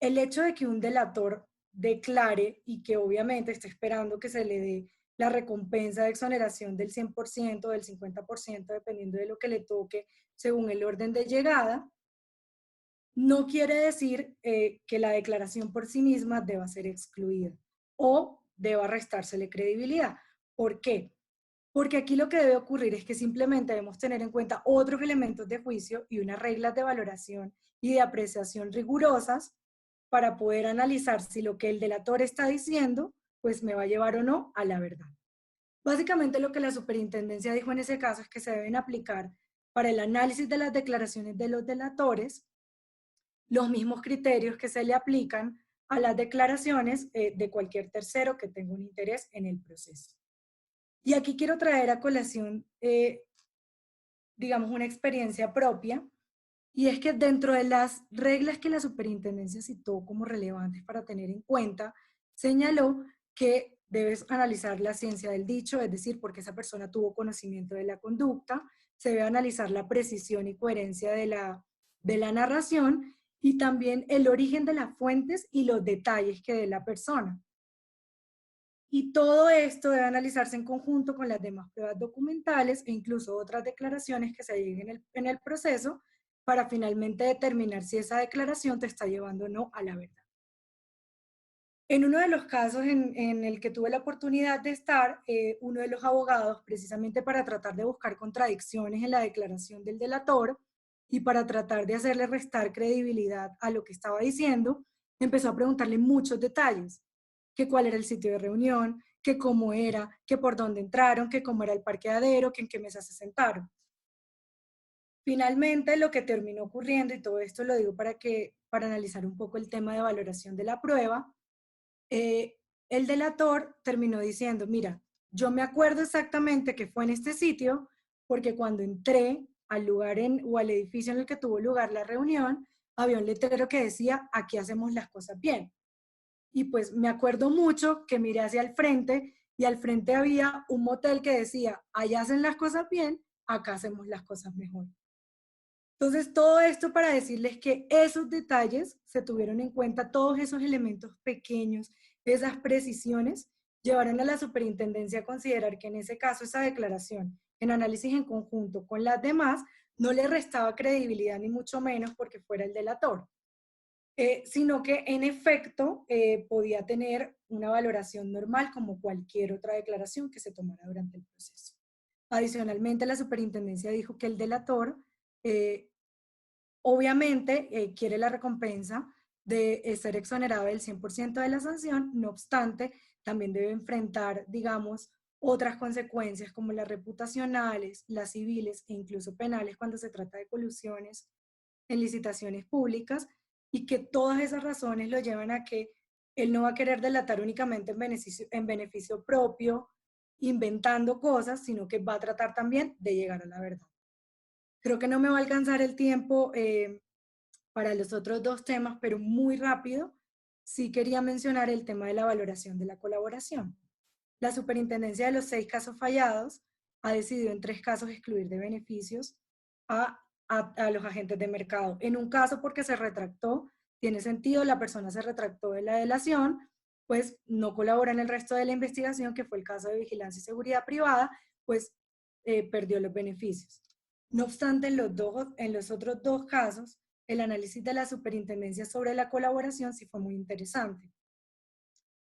El hecho de que un delator declare y que obviamente esté esperando que se le dé la recompensa de exoneración del 100%, del 50%, dependiendo de lo que le toque según el orden de llegada, no quiere decir que la declaración por sí misma deba ser excluida o deba restársele credibilidad. ¿Por qué? Porque aquí lo que debe ocurrir es que simplemente debemos tener en cuenta otros elementos de juicio y unas reglas de valoración y de apreciación rigurosas para poder analizar si lo que el delator está diciendo pues me va a llevar o no a la verdad. Básicamente lo que la superintendencia dijo en ese caso es que se deben aplicar para el análisis de las declaraciones de los delatores los mismos criterios que se le aplican a las declaraciones de cualquier tercero que tenga un interés en el proceso. Y aquí quiero traer a colación, digamos, una experiencia propia, y es que dentro de las reglas que la superintendencia citó como relevantes para tener en cuenta, señaló que debes analizar la ciencia del dicho, es decir, porque esa persona tuvo conocimiento de la conducta, se debe analizar la precisión y coherencia de la narración, y también el origen de las fuentes y los detalles que dé la persona. Y todo esto debe analizarse en conjunto con las demás pruebas documentales e incluso otras declaraciones que se lleguen en el proceso para finalmente determinar si esa declaración te está llevando o no a la verdad. En uno de los casos en el que tuve la oportunidad de estar, uno de los abogados, precisamente para tratar de buscar contradicciones en la declaración del delator y para tratar de hacerle restar credibilidad a lo que estaba diciendo, empezó a preguntarle muchos detalles, que cuál era el sitio de reunión, que cómo era, que por dónde entraron, que cómo era el parqueadero, que en qué mesa se sentaron. Finalmente, lo que terminó ocurriendo, y todo esto lo digo para analizar un poco el tema de valoración de la prueba, el delator terminó diciendo, mira, yo me acuerdo exactamente que fue en este sitio, porque cuando entré al lugar o al edificio en el que tuvo lugar la reunión, había un letrero que decía, aquí hacemos las cosas bien. Y pues me acuerdo mucho que miré hacia el frente y al frente había un motel que decía, allá hacen las cosas bien, acá hacemos las cosas mejor. Entonces, todo esto para decirles que esos detalles se tuvieron en cuenta, todos esos elementos pequeños, esas precisiones, llevaron a la superintendencia a considerar que en ese caso esa declaración, en análisis en conjunto con las demás, no le restaba credibilidad ni mucho menos porque fuera el delator, sino que en efecto podía tener una valoración normal como cualquier otra declaración que se tomara durante el proceso. Adicionalmente, la superintendencia dijo que el delator obviamente quiere la recompensa de ser exonerado del 100% de la sanción, no obstante, también debe enfrentar, digamos, otras consecuencias como las reputacionales, las civiles e incluso penales cuando se trata de colusiones en licitaciones públicas, y que todas esas razones lo llevan a que él no va a querer delatar únicamente en beneficio propio, inventando cosas, sino que va a tratar también de llegar a la verdad. Creo que no me va a alcanzar el tiempo para los otros dos temas, pero muy rápido, sí quería mencionar el tema de la valoración de la colaboración. La superintendencia de los 6 casos fallados ha decidido en 3 casos excluir de beneficios a los agentes de mercado. En un caso porque se retractó, tiene sentido, la persona se retractó de la delación, pues no colabora en el resto de la investigación, que fue el caso de vigilancia y seguridad privada, pues perdió los beneficios. No obstante, en los otros 2 casos, el análisis de la superintendencia sobre la colaboración sí fue muy interesante,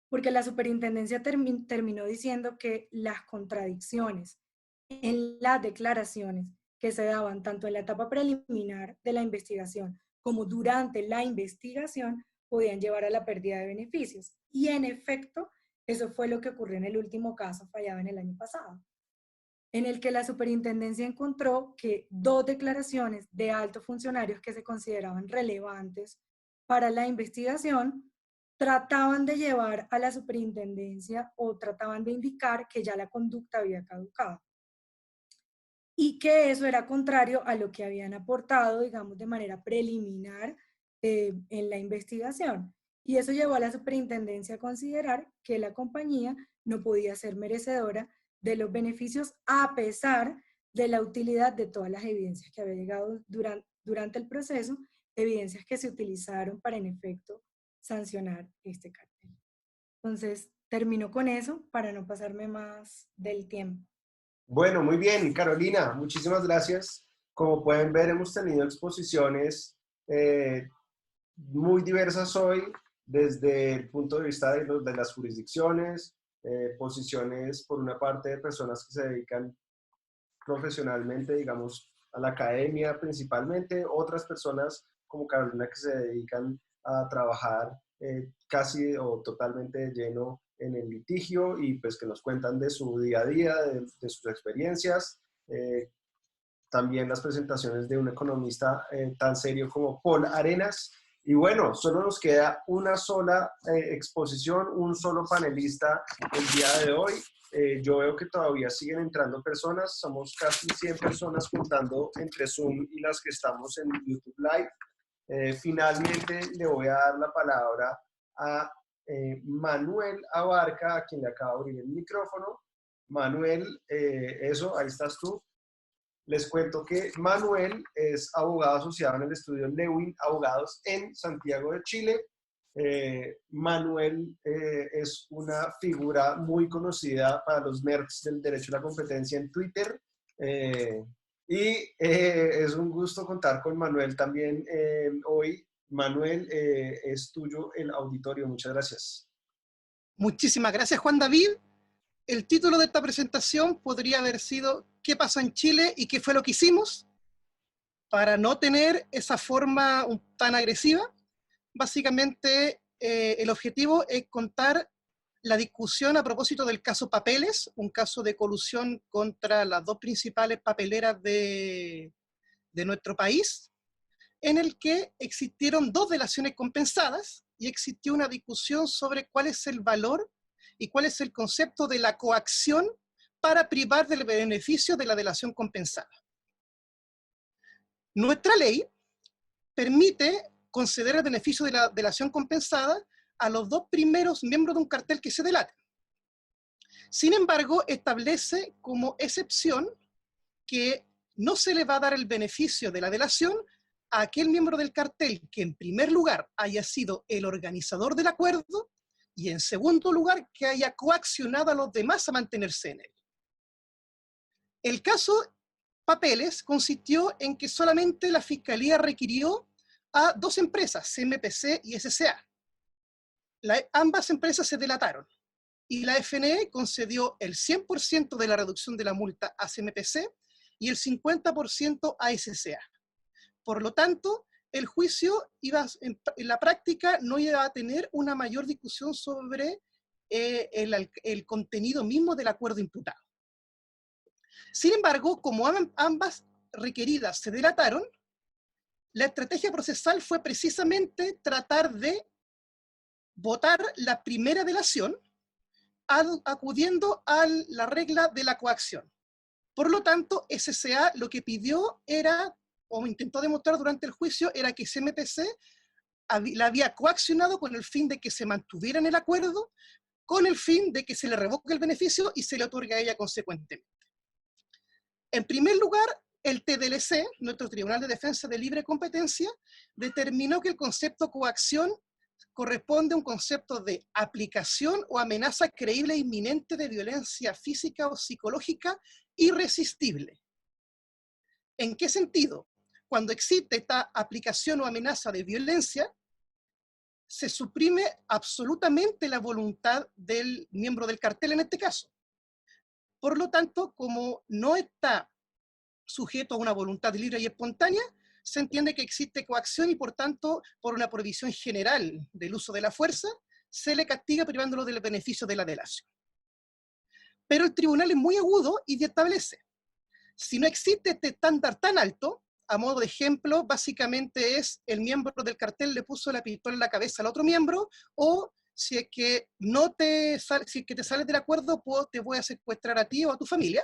porque la superintendencia terminó diciendo que las contradicciones en las declaraciones que se daban tanto en la etapa preliminar de la investigación como durante la investigación podían llevar a la pérdida de beneficios. Y en efecto, eso fue lo que ocurrió en el último caso fallado en el año pasado, en el que la superintendencia encontró que 2 declaraciones de altos funcionarios que se consideraban relevantes para la investigación trataban de llevar a la superintendencia o trataban de indicar que ya la conducta había caducado y que eso era contrario a lo que habían aportado, digamos, de manera preliminar en la investigación. Y eso llevó a la superintendencia a considerar que la compañía no podía ser merecedora de los beneficios a pesar de la utilidad de todas las evidencias que había llegado durante el proceso, evidencias que se utilizaron para en efecto sancionar este cartel. Entonces, termino con eso para no pasarme más del tiempo. Bueno, muy bien, Carolina, muchísimas gracias. Como pueden ver, hemos tenido exposiciones muy diversas hoy, desde el punto de vista de las jurisdicciones, posiciones por una parte de personas que se dedican profesionalmente, digamos, a la academia principalmente, otras personas como Carolina que se dedican a trabajar casi o totalmente de lleno en el litigio y pues que nos cuentan de su día a día, de sus experiencias. También las presentaciones de un economista tan serio como Paul Arenas. Y bueno, solo nos queda una sola exposición, un solo panelista el día de hoy. Yo veo que todavía siguen entrando personas, somos casi 100 personas contando entre Zoom y las que estamos en YouTube Live. Finalmente le voy a dar la palabra a Manuel Abarca, a quien le acabo de abrir el micrófono. Manuel, ahí estás tú. Les cuento que Manuel es abogado asociado en el estudio Lewin Abogados en Santiago de Chile. Manuel es una figura muy conocida para los nerds del derecho a la competencia en Twitter. Es un gusto contar con Manuel también hoy. Manuel, es tuyo el auditorio. Muchas gracias. Muchísimas gracias, Juan David. El título de esta presentación podría haber sido ¿qué pasó en Chile y qué fue lo que hicimos? Para no tener esa forma tan agresiva, básicamente el objetivo es contar la discusión a propósito del caso Papeles, un caso de colusión contra las dos principales papeleras de nuestro país, en el que existieron dos delaciones compensadas y existió una discusión sobre cuál es el valor y cuál es el concepto de la coacción para privar del beneficio de la delación compensada. Nuestra ley permite conceder el beneficio de la delación compensada a los dos primeros miembros de un cartel que se delaten. Sin embargo, establece como excepción que no se le va a dar el beneficio de la delación a aquel miembro del cartel que en primer lugar haya sido el organizador del acuerdo y en segundo lugar que haya coaccionado a los demás a mantenerse en él. El caso Papeles consistió en que solamente la Fiscalía requirió a dos empresas, CMPC y SCA. Ambas empresas se delataron y la FNE concedió el 100% de la reducción de la multa a CMPC y el 50% a SCA. Por lo tanto, el juicio en la práctica no iba a tener una mayor discusión sobre el contenido mismo del acuerdo imputado. Sin embargo, como ambas requeridas se delataron, la estrategia procesal fue precisamente tratar de votar la primera delación acudiendo a la regla de la coacción. Por lo tanto, SCA lo que pidió era, o intentó demostrar durante el juicio, era que CMPC la había coaccionado con el fin de que se mantuviera en el acuerdo, con el fin de que se le revoque el beneficio y se le otorgue a ella consecuentemente. En primer lugar, el TDLC, nuestro Tribunal de Defensa de Libre Competencia, determinó que el concepto coacción corresponde a un concepto de aplicación o amenaza creíble e inminente de violencia física o psicológica irresistible. ¿En qué sentido? Cuando existe esta aplicación o amenaza de violencia, se suprime absolutamente la voluntad del miembro del cartel en este caso. Por lo tanto, como no está sujeto a una voluntad libre y espontánea, se entiende que existe coacción y por tanto, por una prohibición general del uso de la fuerza, se le castiga privándolo del beneficio de la delación. Pero el tribunal es muy agudo y establece, si no existe este estándar tan alto, a modo de ejemplo, básicamente es el miembro del cartel le puso la pistola en la cabeza al otro miembro, o si es que te sales del acuerdo, te voy a secuestrar a ti o a tu familia.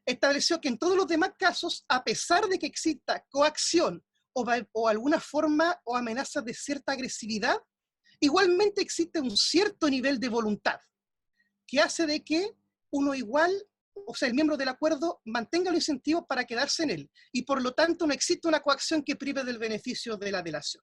Estableció que en todos los demás casos, a pesar de que exista coacción o alguna forma o amenaza de cierta agresividad, igualmente existe un cierto nivel de voluntad, que hace de que uno igual, o sea, el miembro del acuerdo mantenga los incentivos para quedarse en él, y por lo tanto no existe una coacción que prive del beneficio de la delación.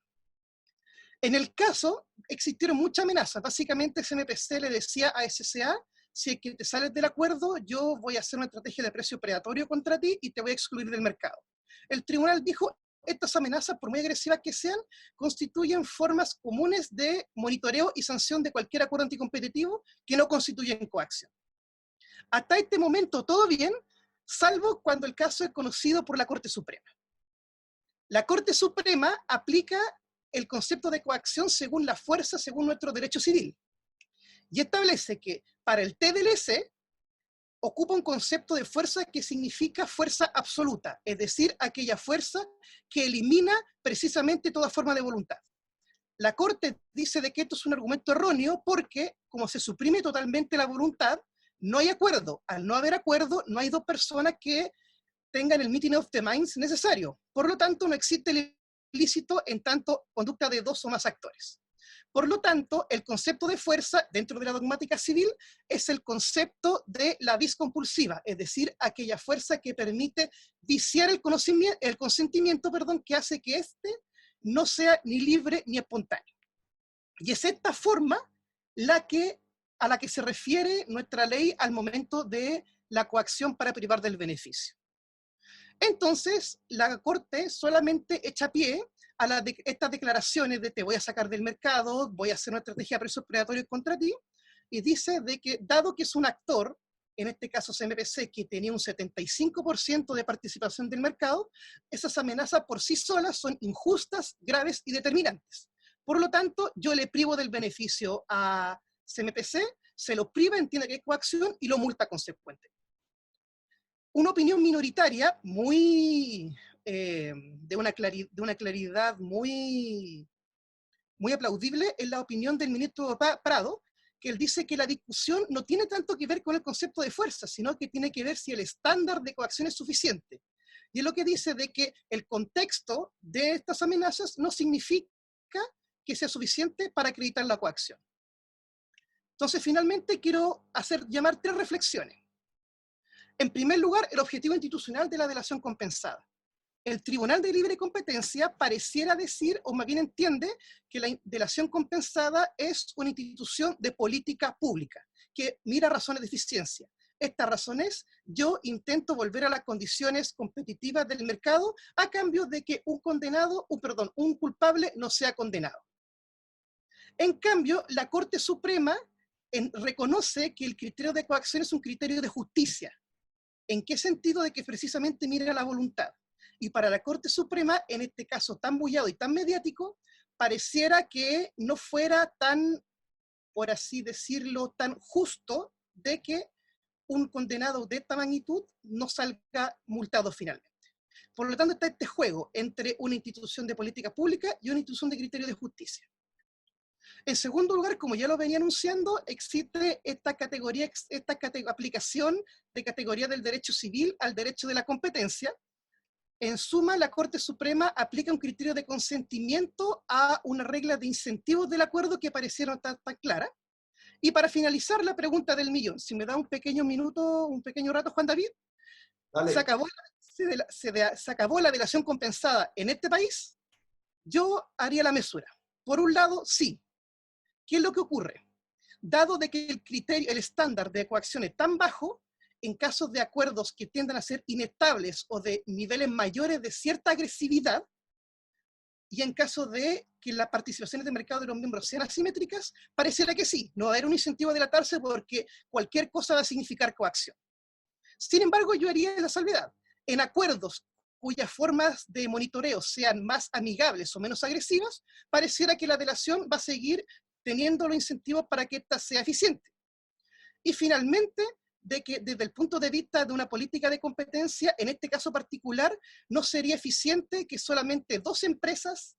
En el caso, existieron muchas amenazas. Básicamente, CMPC le decía a SCA, si es que te sales del acuerdo, yo voy a hacer una estrategia de precio predatorio contra ti y te voy a excluir del mercado. El tribunal dijo, estas amenazas, por muy agresivas que sean, constituyen formas comunes de monitoreo y sanción de cualquier acuerdo anticompetitivo que no constituyen coacción. Hasta este momento todo bien, salvo cuando el caso es conocido por la Corte Suprema. La Corte Suprema aplica el concepto de coacción según la fuerza, según nuestro derecho civil. Y establece que para el TDLC ocupa un concepto de fuerza que significa fuerza absoluta, es decir, aquella fuerza que elimina precisamente toda forma de voluntad. La Corte dice de que esto es un argumento erróneo porque, como se suprime totalmente la voluntad, no hay acuerdo. Al no haber acuerdo, no hay dos personas que tengan el meeting of the minds necesario. Por lo tanto, no existe el ilícito en tanto conducta de dos o más actores. Por lo tanto, el concepto de fuerza dentro de la dogmática civil es el concepto de la vis compulsiva, es decir, aquella fuerza que permite viciar el consentimiento, que hace que éste no sea ni libre ni espontáneo. Y es esta forma a la que se refiere nuestra ley al momento de la coacción para privar del beneficio. Entonces, la Corte solamente echa pie a estas declaraciones de te voy a sacar del mercado, voy a hacer una estrategia de precios predatorios contra ti, y dice de que dado que es un actor, en este caso CMPC, que tenía un 75% de participación del mercado, esas amenazas por sí solas son injustas, graves y determinantes. Por lo tanto, yo le privo del beneficio a CMPC, se lo priva, entiende que es coacción y lo multa consecuente. Una opinión minoritaria de una claridad muy aplaudible es la opinión del ministro Prado, que él dice que la discusión no tiene tanto que ver con el concepto de fuerza, sino que tiene que ver si el estándar de coacción es suficiente. Y es lo que dice de que el contexto de estas amenazas no significa que sea suficiente para acreditar la coacción. Entonces, finalmente, quiero llamar 3 reflexiones. En primer lugar, el objetivo institucional de la delación compensada. El Tribunal de Libre Competencia pareciera decir, o más bien entiende, que la delación compensada es una institución de política pública, que mira razones de eficiencia. Esta razón es, yo intento volver a las condiciones competitivas del mercado a cambio de que un culpable no sea condenado. En cambio, la Corte Suprema reconoce que el criterio de coacción es un criterio de justicia. ¿En qué sentido? De que precisamente mira la voluntad. Y para la Corte Suprema, en este caso tan bullado y tan mediático, pareciera que no fuera tan, por así decirlo, tan justo de que un condenado de esta magnitud no salga multado finalmente. Por lo tanto, está este juego entre una institución de política pública y una institución de criterio de justicia. En segundo lugar, como ya lo venía anunciando, existe esta aplicación de categoría del derecho civil al derecho de la competencia. En suma, la Corte Suprema aplica un criterio de consentimiento a una regla de incentivos del acuerdo que pareciera no estar tan clara. Y para finalizar, la pregunta del millón. Si me da un pequeño rato, Juan David. Dale. ¿Se acabó la delación compensada en este país? Yo haría la mesura. Por un lado, sí. ¿Qué es lo que ocurre? Dado de que el estándar de coacción es tan bajo, en casos de acuerdos que tiendan a ser inestables o de niveles mayores de cierta agresividad, y en caso de que las participaciones de mercado de los miembros sean asimétricas, pareciera que sí, no va a haber un incentivo a delatarse porque cualquier cosa va a significar coacción. Sin embargo, yo haría la salvedad. En acuerdos cuyas formas de monitoreo sean más amigables o menos agresivas, pareciera que la delación va a seguir teniendo los incentivos para que ésta sea eficiente. Y finalmente, de que desde el punto de vista de una política de competencia, en este caso particular, no sería eficiente que solamente de dos empresas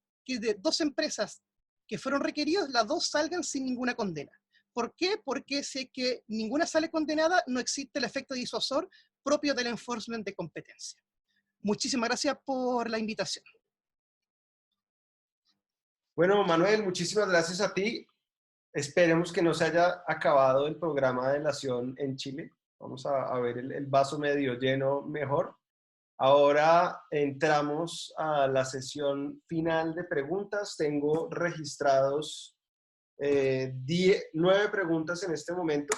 que fueron requeridas, las dos salgan sin ninguna condena. ¿Por qué? Porque si es que ninguna sale condenada, no existe el efecto disuasor propio del enforcement de competencia. Muchísimas gracias por la invitación. Bueno, Manuel, muchísimas gracias a ti. Esperemos que no se haya acabado el programa de delación en Chile. Vamos a ver el vaso medio lleno mejor. Ahora entramos a la sesión final de preguntas. Tengo registrados 9 preguntas en este momento.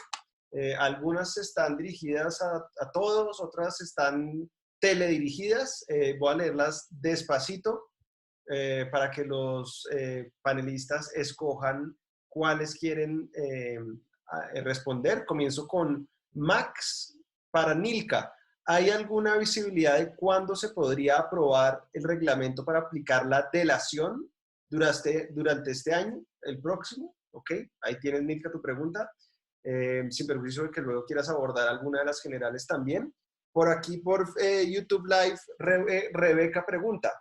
Algunas están dirigidas a todos, otras están teledirigidas. Voy a leerlas despacito para que los panelistas escojan cuáles quieren responder. Comienzo con Max para Nilka. ¿Hay alguna visibilidad de cuándo se podría aprobar el reglamento para aplicar la delación durante este año, el próximo? Ok, ahí tienes, Nilka, tu pregunta. Sin perjuicio de que luego quieras abordar alguna de las generales también. Por aquí, por YouTube Live, Rebeca pregunta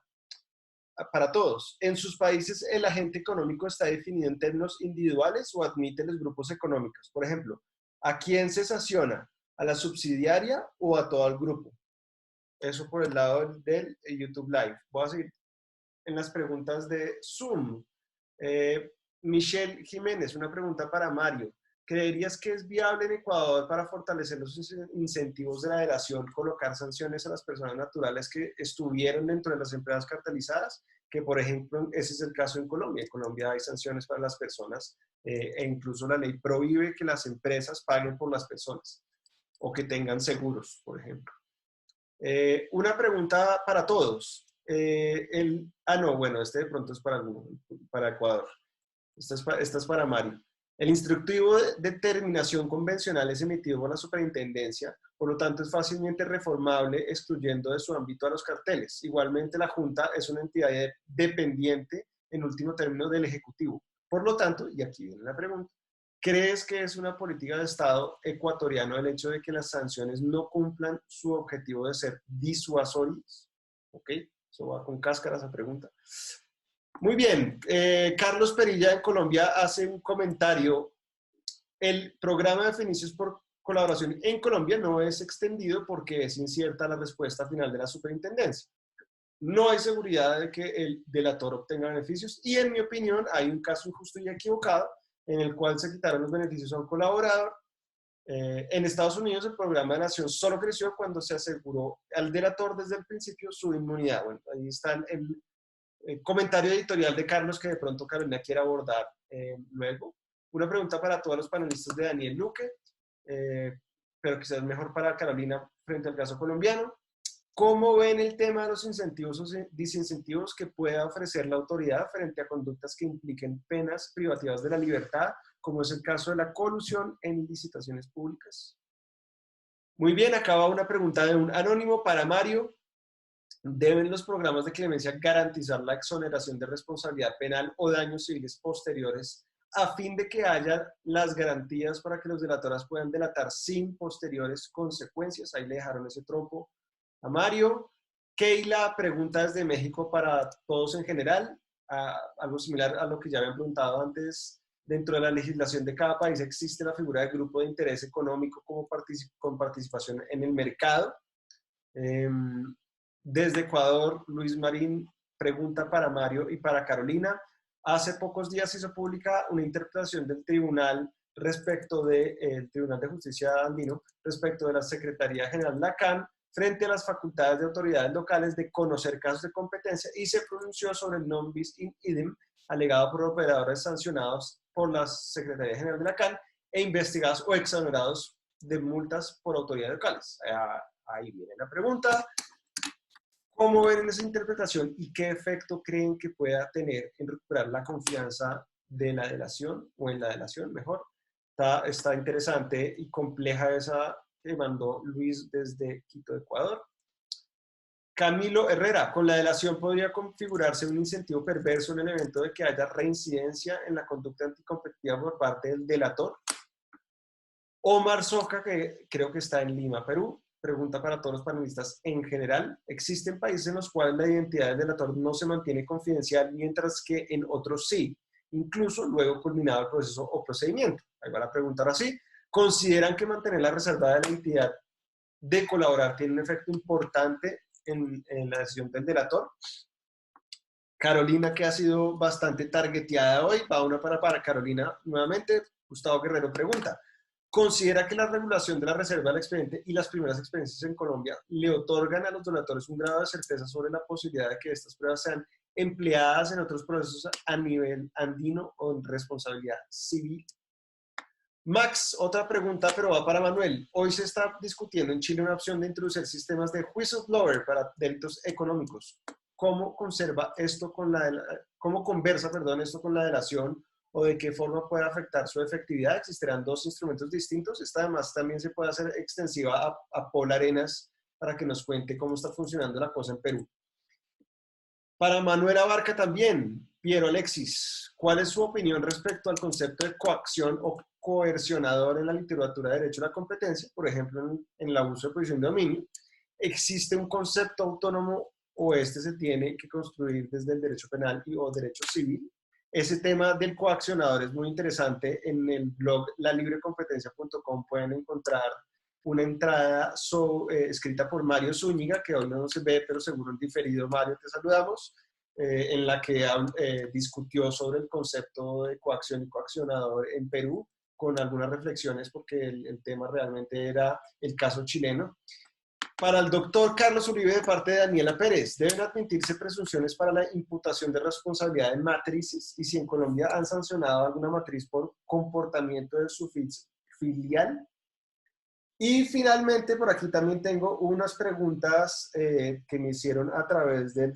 para todos. ¿En sus países el agente económico está definido en términos individuales o admite los grupos económicos? Por ejemplo, ¿a quién se sanciona? ¿A la subsidiaria o a todo el grupo? Eso por el lado del YouTube Live. Voy a seguir en las preguntas de Zoom. Michelle Jiménez, una pregunta para Mario. ¿Creerías que es viable en Ecuador para fortalecer los incentivos de la delación colocar sanciones a las personas naturales que estuvieron dentro de las empresas cartelizadas? Que, por ejemplo, ese es el caso en Colombia. En Colombia hay sanciones para las personas e incluso la ley prohíbe que las empresas paguen por las personas o que tengan seguros, por ejemplo. Una pregunta para todos. No, bueno, este de pronto es para Ecuador. Esta es para Mario. El instructivo de terminación convencional es emitido por la superintendencia, por lo tanto es fácilmente reformable excluyendo de su ámbito a los carteles. Igualmente la Junta es una entidad dependiente en último término del Ejecutivo. Por lo tanto, y aquí viene la pregunta, ¿crees que es una política de Estado ecuatoriano el hecho de que las sanciones no cumplan su objetivo de ser disuasorias? ¿Ok? Eso va con cáscara esa pregunta. Muy bien, Carlos Perilla en Colombia hace un comentario. El programa de Fenicios por colaboración en Colombia no es extendido porque es incierta la respuesta final de la superintendencia. No hay seguridad de que el delator obtenga beneficios y en mi opinión hay un caso injusto y equivocado en el cual se quitaron los beneficios a un colaborador. En Estados Unidos el programa de nación solo creció cuando se aseguró al delator desde el principio su inmunidad. Bueno, ahí está el comentario editorial de Carlos que de pronto Carolina quiere abordar luego. Una pregunta para todos los panelistas de Daniel Luque, pero quizás mejor para Carolina frente al caso colombiano. ¿Cómo ven el tema de los incentivos o disincentivos que pueda ofrecer la autoridad frente a conductas que impliquen penas privativas de la libertad, como es el caso de la colusión en licitaciones públicas? Muy bien, acaba una pregunta de un anónimo para Mario. ¿Deben los programas de clemencia garantizar la exoneración de responsabilidad penal o daños civiles posteriores a fin de que haya las garantías para que los delatoras puedan delatar sin posteriores consecuencias? Ahí le dejaron ese trompo a Mario. Keila pregunta desde México para todos en general, algo similar a lo que ya habían preguntado antes. Dentro de la legislación de cada país existe la figura de grupo de interés económico con participación en el mercado. Desde Ecuador, Luis Marín pregunta para Mario y para Carolina. Hace pocos días se hizo pública una interpretación del Tribunal Tribunal de Justicia andino respecto de la Secretaría General de la CAN frente a las facultades de autoridades locales de conocer casos de competencia y se pronunció sobre el non bis in idem alegado por operadores sancionados por la Secretaría General de la CAN e investigados o exonerados de multas por autoridades locales. Ahí viene la pregunta. ¿Cómo ven esa interpretación y qué efecto creen que pueda tener en recuperar la confianza de la delación o en la delación mejor? Está interesante y compleja esa que mandó Luis desde Quito, Ecuador. Camilo Herrera, con la delación podría configurarse un incentivo perverso en el evento de que haya reincidencia en la conducta anticompetitiva por parte del delator. Omar Soca, que creo que está en Lima, Perú, pregunta para todos los panelistas en general. ¿Existen países en los cuales la identidad del delator no se mantiene confidencial, mientras que en otros sí, incluso luego culminado el proceso o procedimiento? Ahí va la pregunta ahora sí. ¿Consideran que mantener la reserva de la identidad de colaborar tiene un efecto importante en la decisión del delator? Carolina, que ha sido bastante targeteada hoy, va una para Carolina nuevamente. Gustavo Guerrero pregunta: ¿considera que la regulación de la reserva del expediente y las primeras experiencias en Colombia le otorgan a los donatores un grado de certeza sobre la posibilidad de que estas pruebas sean empleadas en otros procesos a nivel andino o en responsabilidad civil? Max, otra pregunta, pero va para Manuel. Hoy se está discutiendo en Chile una opción de introducir sistemas de whistleblower para delitos económicos. ¿Cómo conversa esto con la delación o de qué forma puede afectar su efectividad? ¿Existirán dos instrumentos distintos? Esta además también se puede hacer extensiva a Paul Arenas para que nos cuente cómo está funcionando la cosa en Perú. Para Manuel Abarca también, Piero Alexis, ¿cuál es su opinión respecto al concepto de coacción o coercionador en la literatura de derecho a la competencia, por ejemplo en el abuso de posición de dominio? ¿Existe un concepto autónomo o este se tiene que construir desde el derecho penal o derecho civil? Ese tema del coaccionador es muy interesante. En el blog lalibrecompetencia.com pueden encontrar una entrada escrita por Mario Zúñiga, que hoy no se ve, pero seguro en diferido. Mario, te saludamos. en la que discutió sobre el concepto de coacción y coaccionador en Perú, con algunas reflexiones, porque el tema realmente era el caso chileno. Para el doctor Carlos Uribe, de parte de Daniela Pérez, deben admitirse presunciones para la imputación de responsabilidad en matrices, y si en Colombia han sancionado alguna matriz por comportamiento de su filial. Y finalmente, por aquí también tengo unas preguntas que me hicieron a través del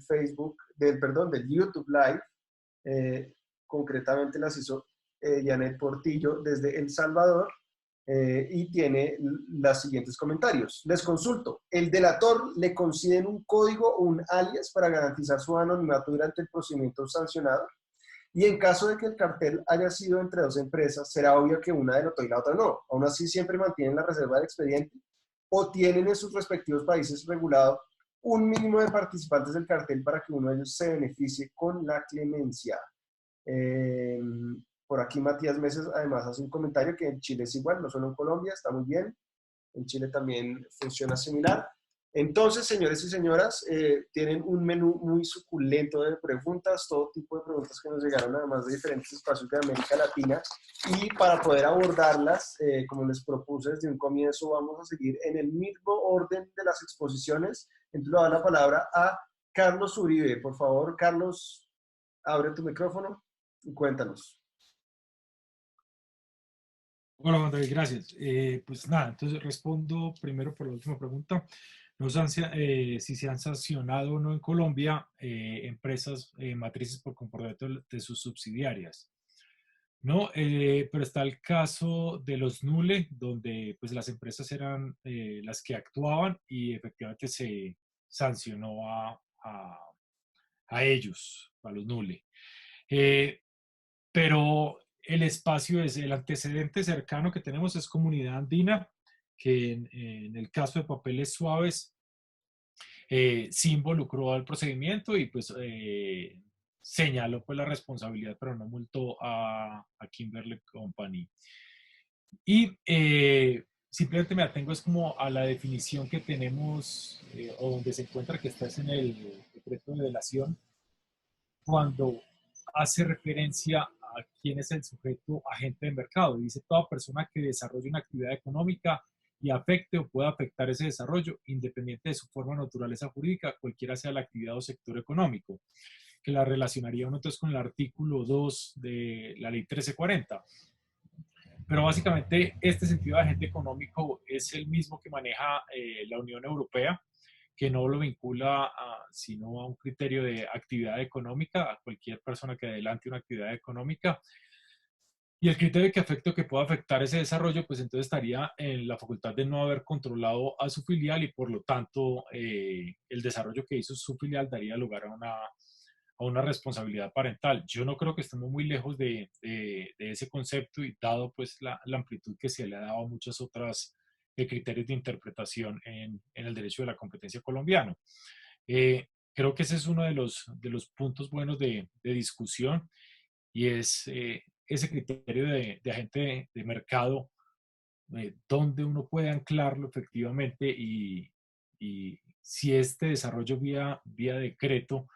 del YouTube Live. Concretamente las hizo Janet Portillo desde El Salvador, y tiene los siguientes comentarios. Les consulto, ¿el delator le conceden un código o un alias para garantizar su anonimato durante el procedimiento sancionado? Y en caso de que el cartel haya sido entre dos empresas, será obvio que una delató y la otra no. Aún así, siempre mantienen la reserva del expediente, o tienen en sus respectivos países regulado un mínimo de participantes del cartel para que uno de ellos se beneficie con la clemencia. Por aquí Matías Meses además hace un comentario que en Chile es igual, no solo en Colombia, está muy bien. En Chile también funciona similar. Entonces, señores y señoras, tienen un menú muy suculento de preguntas, todo tipo de preguntas que nos llegaron además de diferentes espacios de América Latina, y para poder abordarlas, como les propuse desde un comienzo, vamos a seguir en el mismo orden de las exposiciones. Entonces le doy la palabra a Carlos Uribe. Por favor, Carlos, abre tu micrófono y cuéntanos. Hola, Juan David, gracias. Pues nada, entonces respondo primero por la última pregunta. Si se han sancionado o no en Colombia empresas matrices por comportamiento de sus subsidiarias. No, pero está el caso de los NULE, donde pues las empresas eran las que actuaban y efectivamente se sancionó a ellos, a los NULE. Pero el espacio es, el antecedente cercano que tenemos es Comunidad Andina, que en el caso de Papeles Suaves sí involucró al procedimiento y pues señaló pues la responsabilidad, pero no multó a Kimberly Company. Y simplemente me atengo es como a la definición que tenemos o donde se encuentra, que está en el decreto de delación, cuando hace referencia a quién es el sujeto agente de mercado. Dice: toda persona que desarrolle una actividad económica y afecte o pueda afectar ese desarrollo, independiente de su forma o naturaleza jurídica, cualquiera sea la actividad o sector económico, que la relacionaría uno entonces con el artículo 2 de la ley 1340. Pero básicamente este sentido de agente económico es el mismo que maneja la Unión Europea, que no lo vincula sino a un criterio de actividad económica, a cualquier persona que adelante una actividad económica. Y el criterio que afecte o que pueda afectar ese desarrollo, pues entonces estaría en la facultad de no haber controlado a su filial, y por lo tanto el desarrollo que hizo su filial daría lugar a una responsabilidad parental. Yo no creo que estemos muy lejos de ese concepto, y dado pues la amplitud que se le ha dado a muchas otras criterios de interpretación en el derecho de la competencia colombiano. Creo que ese es uno de los puntos buenos de discusión, y es ese criterio de agente de mercado, donde uno puede anclarlo efectivamente, y si este desarrollo vía decreto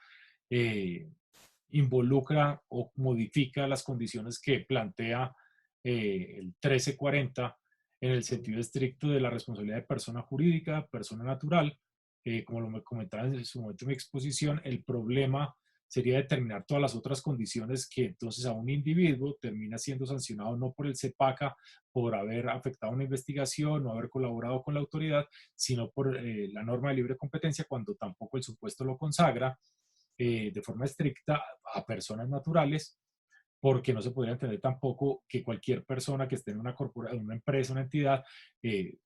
involucra o modifica las condiciones que plantea el 1340 en el sentido estricto de la responsabilidad de persona jurídica, persona natural. Como lo comentaba en su momento en mi exposición, el problema sería determinar todas las otras condiciones que entonces a un individuo termina siendo sancionado no por el CEPACA por haber afectado una investigación o haber colaborado con la autoridad, sino por la norma de libre competencia, cuando tampoco el supuesto lo consagra de forma estricta a personas naturales, porque no se podría entender tampoco que cualquier persona que esté en una corporación, una empresa, una entidad,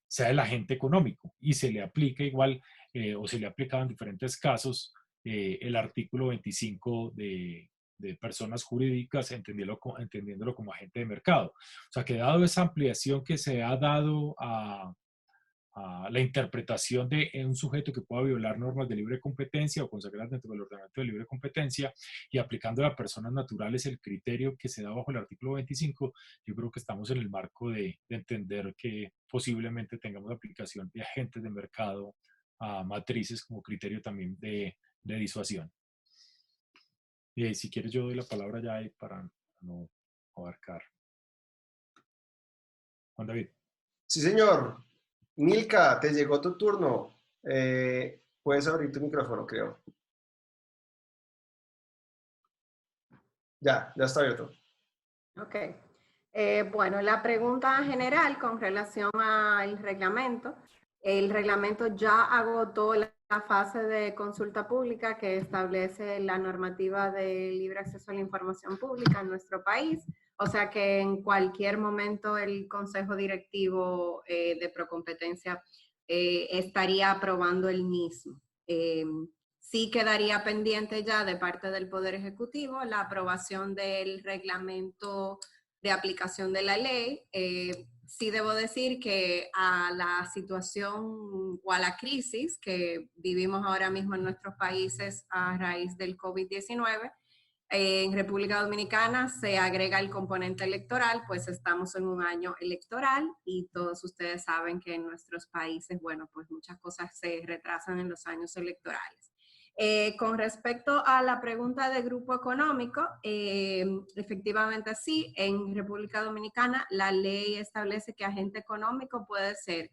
sea el agente económico, y se le aplica igual o se le ha aplicado en diferentes casos el artículo 25 de personas jurídicas, entendiéndolo como agente de mercado. O sea, que dado esa ampliación que se ha dado a la interpretación de un sujeto que pueda violar normas de libre competencia o consagradas dentro del ordenamiento de libre competencia, y aplicando a personas naturales el criterio que se da bajo el artículo 25, yo creo que estamos en el marco de entender que posiblemente tengamos aplicación de agentes de mercado a matrices como criterio también de disuasión. Si quieres yo doy la palabra ya ahí para no abarcar. Juan David. Sí, señor. Milka, te llegó tu turno. Puedes abrir tu micrófono, creo. Ya está abierto. Ok. Bueno, la pregunta general con relación al reglamento. El reglamento ya agotó la fase de consulta pública que establece la normativa de libre acceso a la información pública en nuestro país. O sea que en cualquier momento el Consejo Directivo de Procompetencia estaría aprobando el mismo. Sí quedaría pendiente ya de parte del Poder Ejecutivo la aprobación del reglamento de aplicación de la ley. Sí debo decir que a la situación o a la crisis que vivimos ahora mismo en nuestros países a raíz del COVID-19, en República Dominicana se agrega el componente electoral, pues estamos en un año electoral y todos ustedes saben que en nuestros países, bueno, pues muchas cosas se retrasan en los años electorales. Con respecto a la pregunta de grupo económico, efectivamente sí, en República Dominicana la ley establece que agente económico puede ser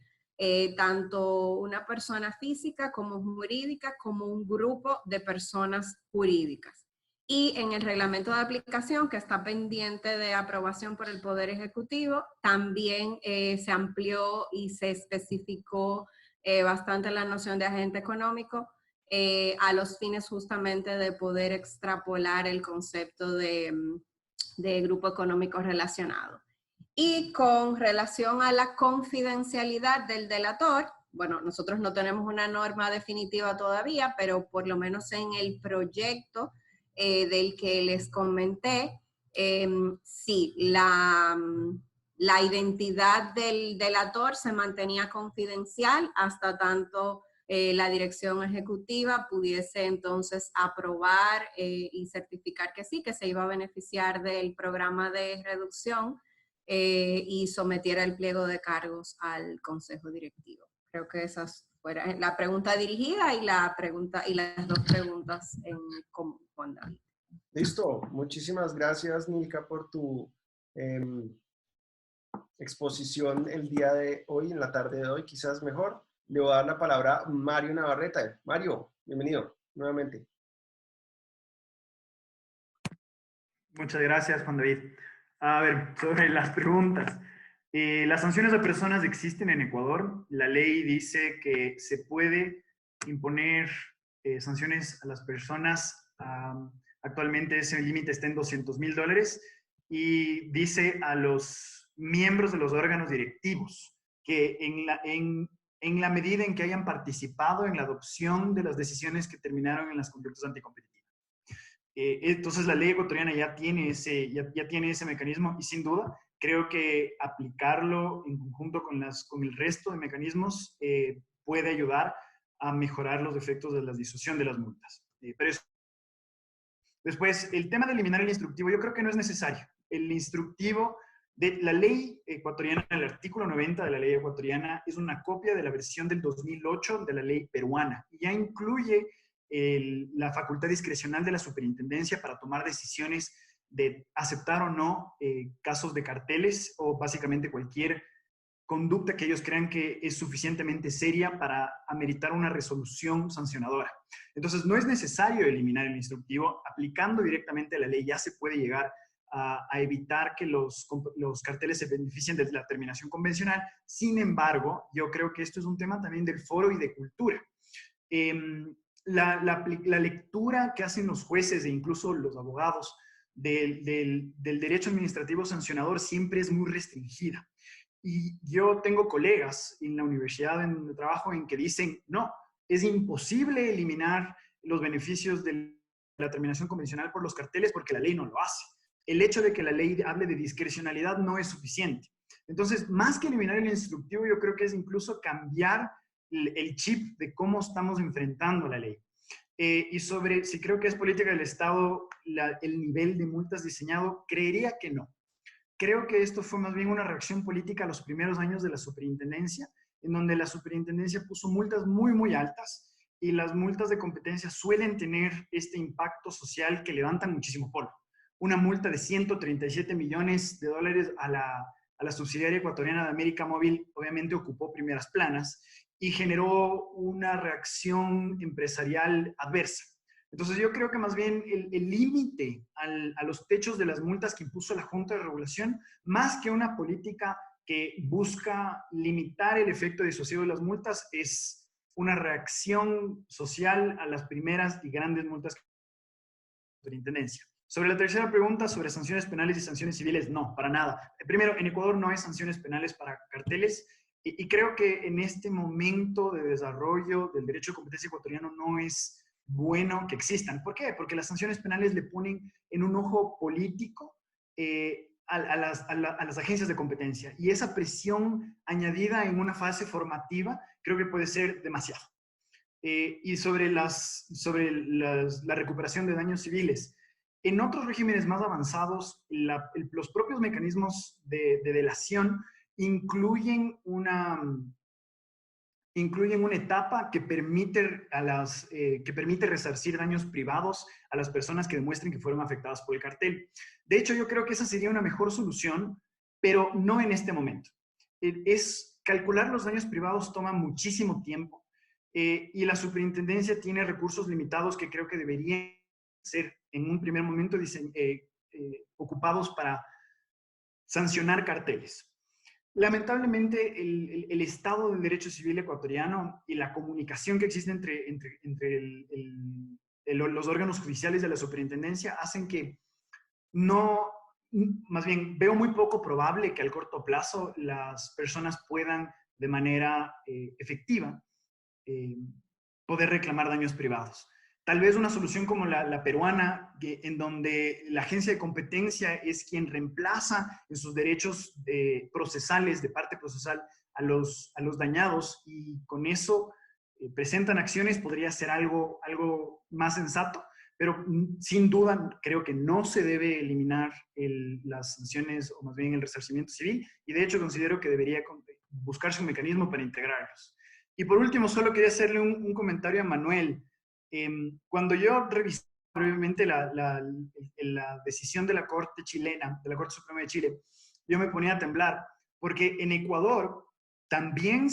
tanto una persona física como jurídica, como un grupo de personas jurídicas. Y en el reglamento de aplicación, que está pendiente de aprobación por el Poder Ejecutivo, también se amplió y se especificó bastante la noción de agente económico a los fines justamente de poder extrapolar el concepto de grupo económico relacionado. Y con relación a la confidencialidad del delator, bueno, nosotros no tenemos una norma definitiva todavía, pero por lo menos en el proyecto del que les comenté, sí, la identidad del delator se mantenía confidencial hasta tanto la dirección ejecutiva pudiese entonces aprobar y certificar que sí, que se iba a beneficiar del programa de reducción y sometiera el pliego de cargos al Consejo Directivo. Creo que esas fueran la pregunta dirigida y las dos preguntas en común, Juan David. Listo. Muchísimas gracias, Milka, por tu exposición el día de hoy, en la tarde de hoy, quizás mejor. Le voy a dar la palabra a Mario Navarrete. Mario, bienvenido nuevamente. Muchas gracias, Juan David. A ver, sobre las preguntas. Las sanciones a personas existen en Ecuador. La ley dice que se puede imponer sanciones a las personas. Actualmente ese límite está en $200,000 y dice a los miembros de los órganos directivos que en la medida en que hayan participado en la adopción de las decisiones que terminaron en las conductas anticompetitivas. Entonces la ley ecuatoriana ya tiene ese mecanismo y sin duda creo que aplicarlo en conjunto con el resto de mecanismos puede ayudar a mejorar los efectos de la disuasión de las multas. Pero eso. Después, el tema de eliminar el instructivo, yo creo que no es necesario. El instructivo de la ley ecuatoriana, el artículo 90 de la ley ecuatoriana, es una copia de la versión del 2008 de la ley peruana. Y ya incluye la facultad discrecional de la superintendencia para tomar decisiones de aceptar o no casos de carteles o básicamente cualquier conducta que ellos crean que es suficientemente seria para ameritar una resolución sancionadora. Entonces, no es necesario eliminar el instructivo. Aplicando directamente la ley ya se puede llegar a evitar que los carteles se beneficien de la terminación convencional. Sin embargo, yo creo que esto es un tema también del foro y de cultura. La lectura que hacen los jueces e incluso los abogados del derecho administrativo sancionador siempre es muy restringida. Y yo tengo colegas en la universidad en el trabajo en que dicen, no, es imposible eliminar los beneficios de la terminación convencional por los carteles porque la ley no lo hace. El hecho de que la ley hable de discrecionalidad no es suficiente. Entonces, más que eliminar el instructivo, yo creo que es incluso cambiar el chip de cómo estamos enfrentando la ley. Y sobre si creo que es política del Estado el nivel de multas diseñado, creería que no. Creo que esto fue más bien una reacción política a los primeros años de la superintendencia, en donde la superintendencia puso multas muy, muy altas y las multas de competencia suelen tener este impacto social que levantan muchísimo polvo. Una multa de 137 millones de dólares a la subsidiaria ecuatoriana de América Móvil obviamente ocupó primeras planas y generó una reacción empresarial adversa. Entonces yo creo que más bien el límite a los techos de las multas que impuso la Junta de Regulación, más que una política que busca limitar el efecto disuasivo de las multas, es una reacción social a las primeras y grandes multas de la superintendencia. Sobre la tercera pregunta, sobre sanciones penales y sanciones civiles, no, para nada. Primero, en Ecuador no hay sanciones penales para carteles y creo que en este momento de desarrollo del derecho de competencia ecuatoriano no es bueno que existan. ¿Por qué? Porque las sanciones penales le ponen en un ojo político a las agencias de competencia y esa presión añadida en una fase formativa creo que puede ser demasiado. Y sobre la recuperación de daños civiles, en otros regímenes más avanzados, los propios mecanismos de delación incluyen una etapa que permite resarcir daños privados a las personas que demuestren que fueron afectadas por el cartel. De hecho, yo creo que esa sería una mejor solución, pero no en este momento. Calcular los daños privados toma muchísimo tiempo y la superintendencia tiene recursos limitados que creo que deberían ser en un primer momento ocupados para sancionar carteles. Lamentablemente, el estado del derecho civil ecuatoriano y la comunicación que existe entre los órganos judiciales de la superintendencia hacen que más bien veo muy poco probable que al corto plazo las personas puedan de manera efectiva poder reclamar daños privados. Tal vez una solución como la peruana, en donde la agencia de competencia es quien reemplaza en sus derechos procesales, de parte procesal, a los dañados y con eso presentan acciones, podría ser algo más sensato, pero sin duda creo que no se debe eliminar las sanciones o más bien el resarcimiento civil y de hecho considero que debería buscarse un mecanismo para integrarlos. Y por último, solo quería hacerle un comentario a Manuel. Cuando yo revisé brevemente la decisión de la Corte chilena, de la Corte Suprema de Chile, yo me ponía a temblar, porque en Ecuador también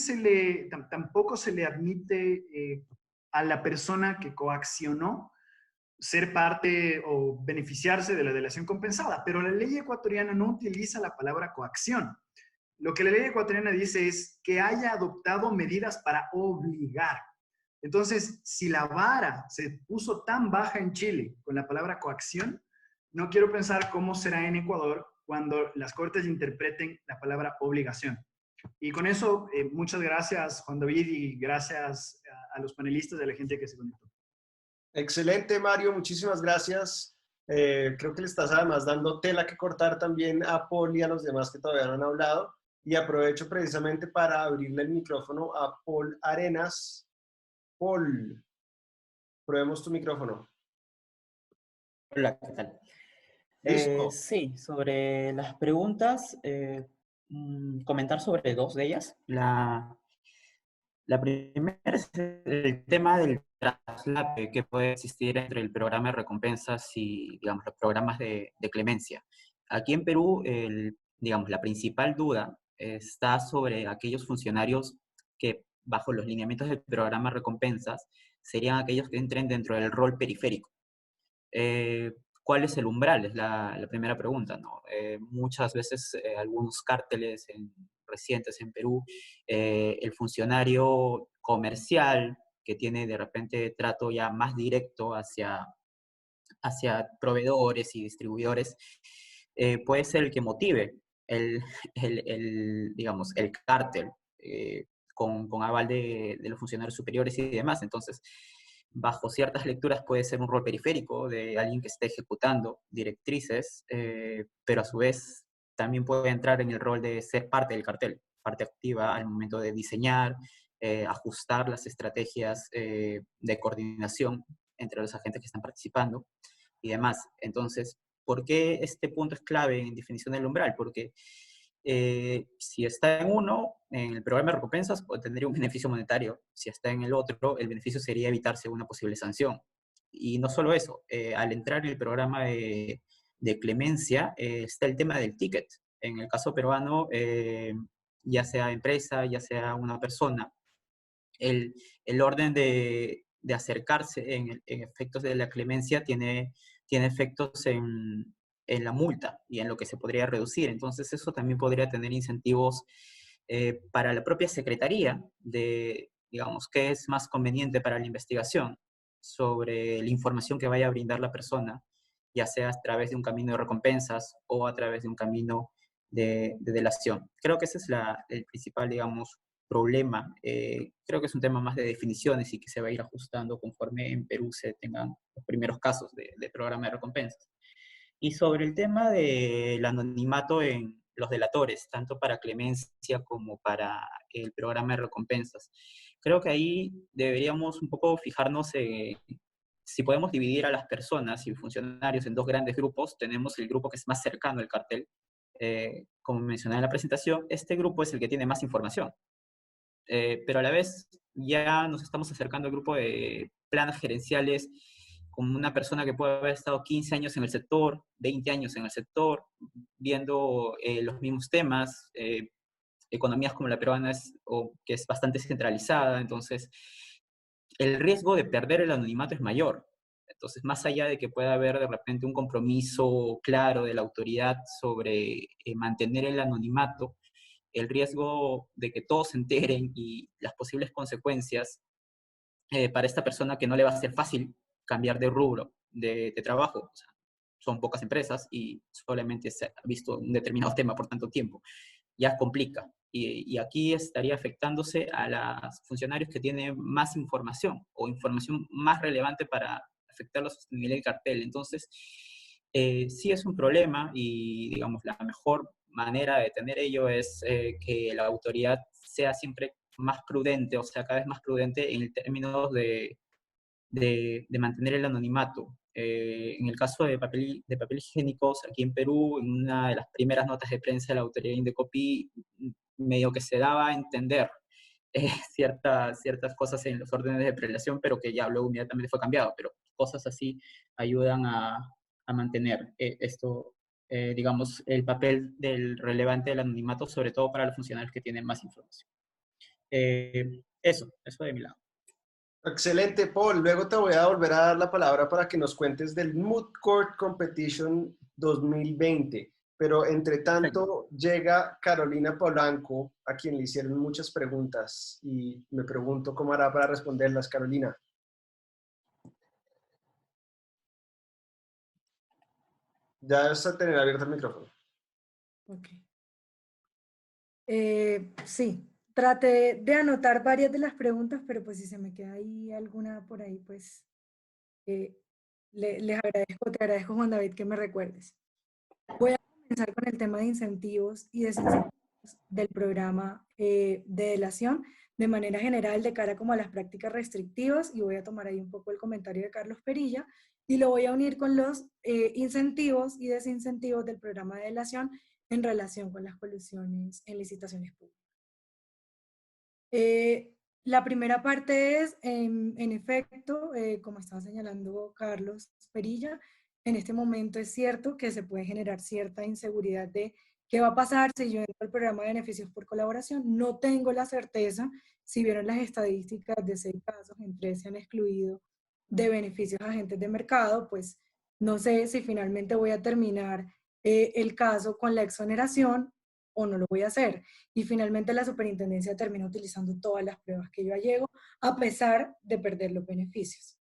tampoco se le admite a la persona que coaccionó ser parte o beneficiarse de la delación compensada, pero la ley ecuatoriana no utiliza la palabra coacción. Lo que la ley ecuatoriana dice es que haya adoptado medidas para obligar. Entonces, si la vara se puso tan baja en Chile con la palabra coacción, no quiero pensar cómo será en Ecuador cuando las cortes interpreten la palabra obligación. Y con eso, muchas gracias, Juan David, y gracias a los panelistas y a la gente que se conectó. Excelente, Mario, muchísimas gracias. Creo que le estás además dando tela que cortar también a Paul y a los demás que todavía no han hablado. Y aprovecho precisamente para abrirle el micrófono a Paul Arenas. Paul, probemos tu micrófono. Hola, ¿qué tal? Listo. Sí, sobre las preguntas, comentar sobre dos de ellas. La primera es el tema del traslape que puede existir entre el programa de recompensas y, digamos, los programas de clemencia. Aquí en Perú, digamos, la principal duda está sobre aquellos funcionarios que, bajo los lineamientos del programa de recompensas, serían aquellos que entren dentro del rol periférico. ¿Cuál es el umbral? Es la primera pregunta, ¿no? Muchas veces algunos cárteles recientes en Perú, el funcionario comercial que tiene de repente trato ya más directo hacia proveedores y distribuidores, puede ser el que motive digamos, el cártel con aval de los funcionarios superiores y demás. Entonces, bajo ciertas lecturas puede ser un rol periférico de alguien que esté ejecutando directrices, pero a su vez también puede entrar en el rol de ser parte del cartel, parte activa al momento de diseñar, ajustar las estrategias de coordinación entre los agentes que están participando y demás. Entonces, ¿por qué este punto es clave en definición del umbral? Porque si está en uno, en el programa de recompensas, tendría un beneficio monetario. Si está en el otro, el beneficio sería evitarse una posible sanción. Y no solo eso, al entrar en el programa de clemencia, está el tema del ticket. En el caso peruano, ya sea empresa, ya sea una persona, el orden de acercarse en efectos de la clemencia tiene efectos en la multa y en lo que se podría reducir. Entonces eso también podría tener incentivos para la propia secretaría de, digamos, qué es más conveniente para la investigación sobre la información que vaya a brindar la persona, ya sea a través de un camino de recompensas o a través de un camino de delación. Creo que ese es el principal, digamos, problema. Creo que es un tema más de definiciones y que se va a ir ajustando conforme en Perú se tengan los primeros casos de programa de recompensas. Y sobre el tema del anonimato en los delatores, tanto para clemencia como para el programa de recompensas, creo que ahí deberíamos un poco fijarnos en si podemos dividir a las personas y funcionarios en dos grandes grupos. Tenemos el grupo que es más cercano al cartel. Como mencioné en la presentación, este grupo es el que tiene más información. Pero a la vez ya nos estamos acercando al grupo de planos gerenciales, como una persona que puede haber estado 15 años en el sector, 20 años en el sector, viendo los mismos temas, economías como la peruana, que es bastante centralizada. Entonces el riesgo de perder el anonimato es mayor. Entonces, más allá de que pueda haber de repente un compromiso claro de la autoridad sobre mantener el anonimato, el riesgo de que todos se enteren y las posibles consecuencias para esta persona, que no le va a ser fácil cambiar de rubro, de trabajo. O sea, son pocas empresas y solamente se ha visto un determinado tema por tanto tiempo. Ya complica. Y aquí estaría afectándose a los funcionarios que tienen más información o información más relevante para afectar la sostenibilidad del cartel. Entonces, sí es un problema y, digamos, la mejor manera de detener ello es que la autoridad sea siempre más prudente, o sea, cada vez más prudente en términos de mantener el anonimato. En el caso de papel higiénicos, aquí en Perú, en una de las primeras notas de prensa de la autoridad Indecopi, medio que se daba a entender ciertas cosas en los órdenes de prelación, pero que ya luego inmediatamente fue cambiado. Pero cosas así ayudan a mantener esto, digamos, el papel del relevante del anonimato, sobre todo para los funcionarios que tienen más información. Eso de mi lado. Excelente, Paul. Luego te voy a volver a dar la palabra para que nos cuentes del Moot Court Competition 2020. Pero entre tanto llega Carolina Polanco, a quien le hicieron muchas preguntas, y me pregunto cómo hará para responderlas, Carolina. Ya vas a tener abierto el micrófono. Ok. Sí, traté de anotar varias de las preguntas, pero pues si se me queda ahí alguna por ahí, pues les agradezco, te agradezco, Juan David, que me recuerdes. Voy a comenzar con el tema de incentivos y desincentivos del programa de delación de manera general de cara como a las prácticas restrictivas, y voy a tomar ahí un poco el comentario de Carlos Perilla y lo voy a unir con los incentivos y desincentivos del programa de delación en relación con las colusiones en licitaciones públicas. La primera parte es, en efecto, como estaba señalando Carlos Perilla, en este momento es cierto que se puede generar cierta inseguridad de qué va a pasar si yo entro al programa de beneficios por colaboración. No tengo la certeza, si vieron las estadísticas de 6 casos, en 3 se han excluido de beneficios a agentes de mercado, pues no sé si finalmente voy a terminar el caso con la exoneración o no lo voy a hacer. Y finalmente la superintendencia termina utilizando todas las pruebas que yo allego, a pesar de perder los beneficios.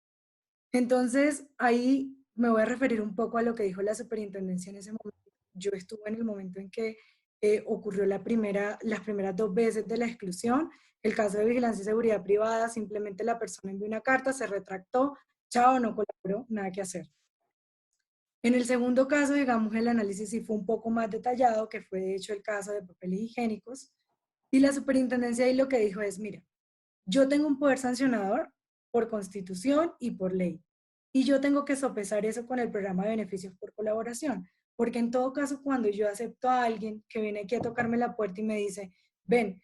Entonces, ahí me voy a referir un poco a lo que dijo la superintendencia en ese momento. Yo estuve en el momento en que ocurrió las primeras 2 veces de la exclusión. El caso de vigilancia y seguridad privada, simplemente la persona envió una carta, se retractó, chao, no colaboró, nada que hacer. En el segundo caso, digamos, el análisis sí fue un poco más detallado, que fue de hecho el caso de papeles higiénicos, y la superintendencia ahí lo que dijo es, mira, yo tengo un poder sancionador por constitución y por ley, y yo tengo que sopesar eso con el programa de beneficios por colaboración. Porque en todo caso, cuando yo acepto a alguien que viene aquí a tocarme la puerta y me dice, ven,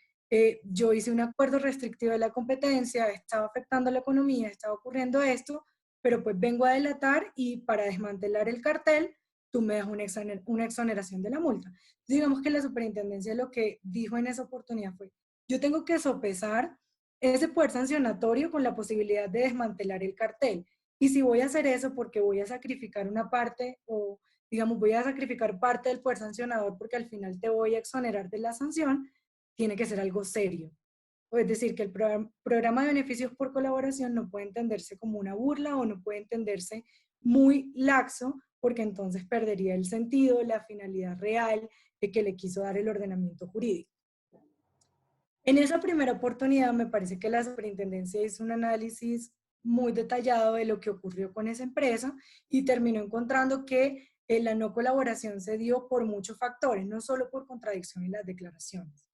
yo hice un acuerdo restrictivo de la competencia, estaba afectando la economía, estaba ocurriendo esto, pero pues vengo a delatar y para desmantelar el cartel, tú me das una exoneración de la multa. Digamos que la superintendencia lo que dijo en esa oportunidad fue, yo tengo que sopesar ese poder sancionatorio con la posibilidad de desmantelar el cartel. Y si voy a hacer eso porque voy a sacrificar una parte o, digamos, voy a sacrificar parte del poder sancionador porque al final te voy a exonerar de la sanción, tiene que ser algo serio. Es decir, que el programa de beneficios por colaboración no puede entenderse como una burla o no puede entenderse muy laxo, porque entonces perdería el sentido, la finalidad real de que le quiso dar el ordenamiento jurídico. En esa primera oportunidad me parece que la superintendencia hizo un análisis muy detallado de lo que ocurrió con esa empresa y terminó encontrando que la no colaboración se dio por muchos factores, no solo por contradicción en las declaraciones,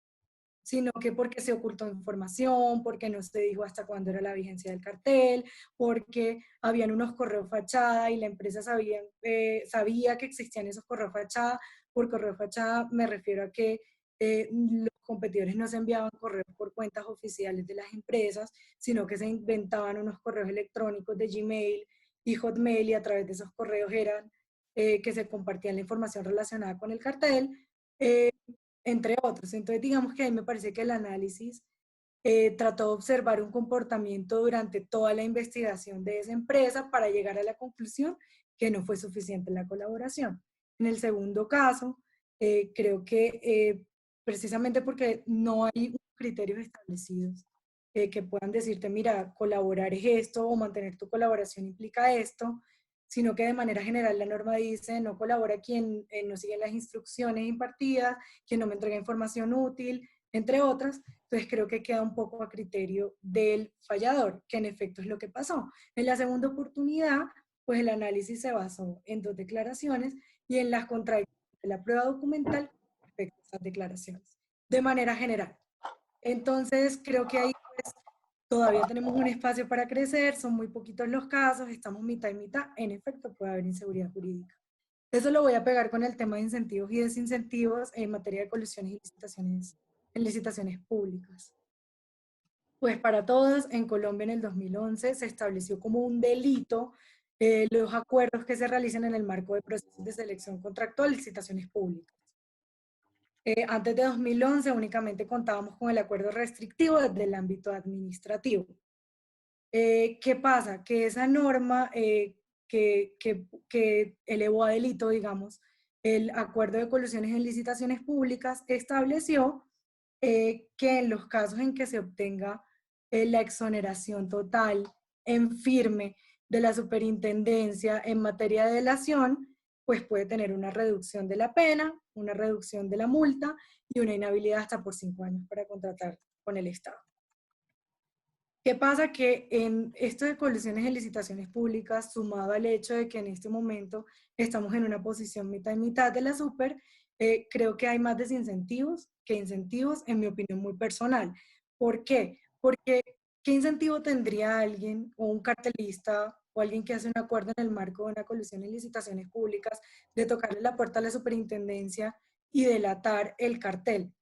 sino que porque se ocultó información, porque no se dijo hasta cuándo era la vigencia del cartel, porque habían unos correos fachada y la empresa sabía que existían esos correos fachada. Por correo fachada me refiero a que los competidores no se enviaban correos por cuentas oficiales de las empresas, sino que se inventaban unos correos electrónicos de Gmail y Hotmail y a través de esos correos eran que se compartían la información relacionada con el cartel. Entre otros. Entonces, digamos que ahí me parece que el análisis trató de observar un comportamiento durante toda la investigación de esa empresa para llegar a la conclusión que no fue suficiente la colaboración. En el segundo caso, creo que precisamente porque no hay criterios establecidos que puedan decirte, mira, colaborar es esto o mantener tu colaboración implica esto, sino que de manera general la norma dice no colabora quien no sigue las instrucciones impartidas, quien no me entrega información útil, entre otras. Entonces creo que queda un poco a criterio del fallador, que en efecto es lo que pasó. En la segunda oportunidad, pues el análisis se basó en 2 declaraciones y en las contradicciones de la prueba documental respecto a esas declaraciones, de manera general. Entonces creo que ahí pues, todavía tenemos un espacio para crecer, son muy poquitos los casos, estamos mitad y mitad, en efecto puede haber inseguridad jurídica. Eso lo voy a pegar con el tema de incentivos y desincentivos en materia de colusiones y licitaciones, en licitaciones públicas. Pues para todos, en Colombia en el 2011 se estableció como un delito los acuerdos que se realicen en el marco de procesos de selección contractual y licitaciones públicas. Antes de 2011 únicamente contábamos con el acuerdo restrictivo desde el ámbito administrativo. ¿Qué pasa? Que esa norma que elevó a delito, digamos, el acuerdo de colusiones en licitaciones públicas estableció que en los casos en que se obtenga la exoneración total en firme de la superintendencia en materia de delación, pues puede tener una reducción de la pena, una reducción de la multa y una inhabilidad hasta por 5 años para contratar con el Estado. ¿Qué pasa? Que en esto de colusiones en licitaciones públicas, sumado al hecho de que en este momento estamos en una posición mitad y mitad de la super, creo que hay más desincentivos que incentivos, en mi opinión muy personal. ¿Por qué? Porque ¿qué incentivo tendría alguien o un cartelista o alguien que hace un acuerdo en el marco de una colusión en licitaciones públicas de tocarle la puerta a la superintendencia y delatar el cartel?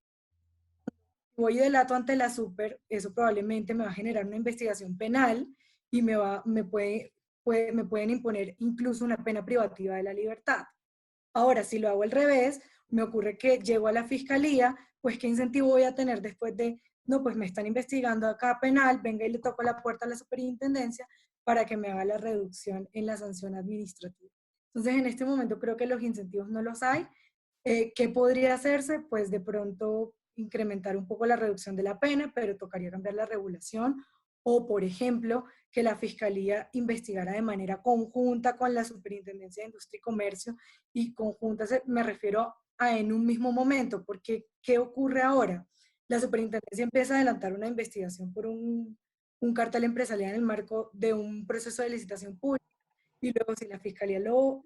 Voy y delato ante la super, eso probablemente me va a generar una investigación penal y me pueden imponer incluso una pena privativa de la libertad. Ahora, si lo hago al revés, me ocurre que llego a la fiscalía, pues ¿qué incentivo voy a tener después de, no, pues me están investigando acá penal, venga y le toco la puerta a la superintendencia para que me haga la reducción en la sanción administrativa? Entonces, en este momento creo que los incentivos no los hay. ¿Qué podría hacerse? Pues de pronto incrementar un poco la reducción de la pena, pero tocaría cambiar la regulación, o por ejemplo, que la Fiscalía investigara de manera conjunta con la Superintendencia de Industria y Comercio, y conjunta me refiero a en un mismo momento, porque ¿qué ocurre ahora? La Superintendencia empieza a adelantar una investigación por un cartel empresarial en el marco de un proceso de licitación pública, y luego si la Fiscalía lo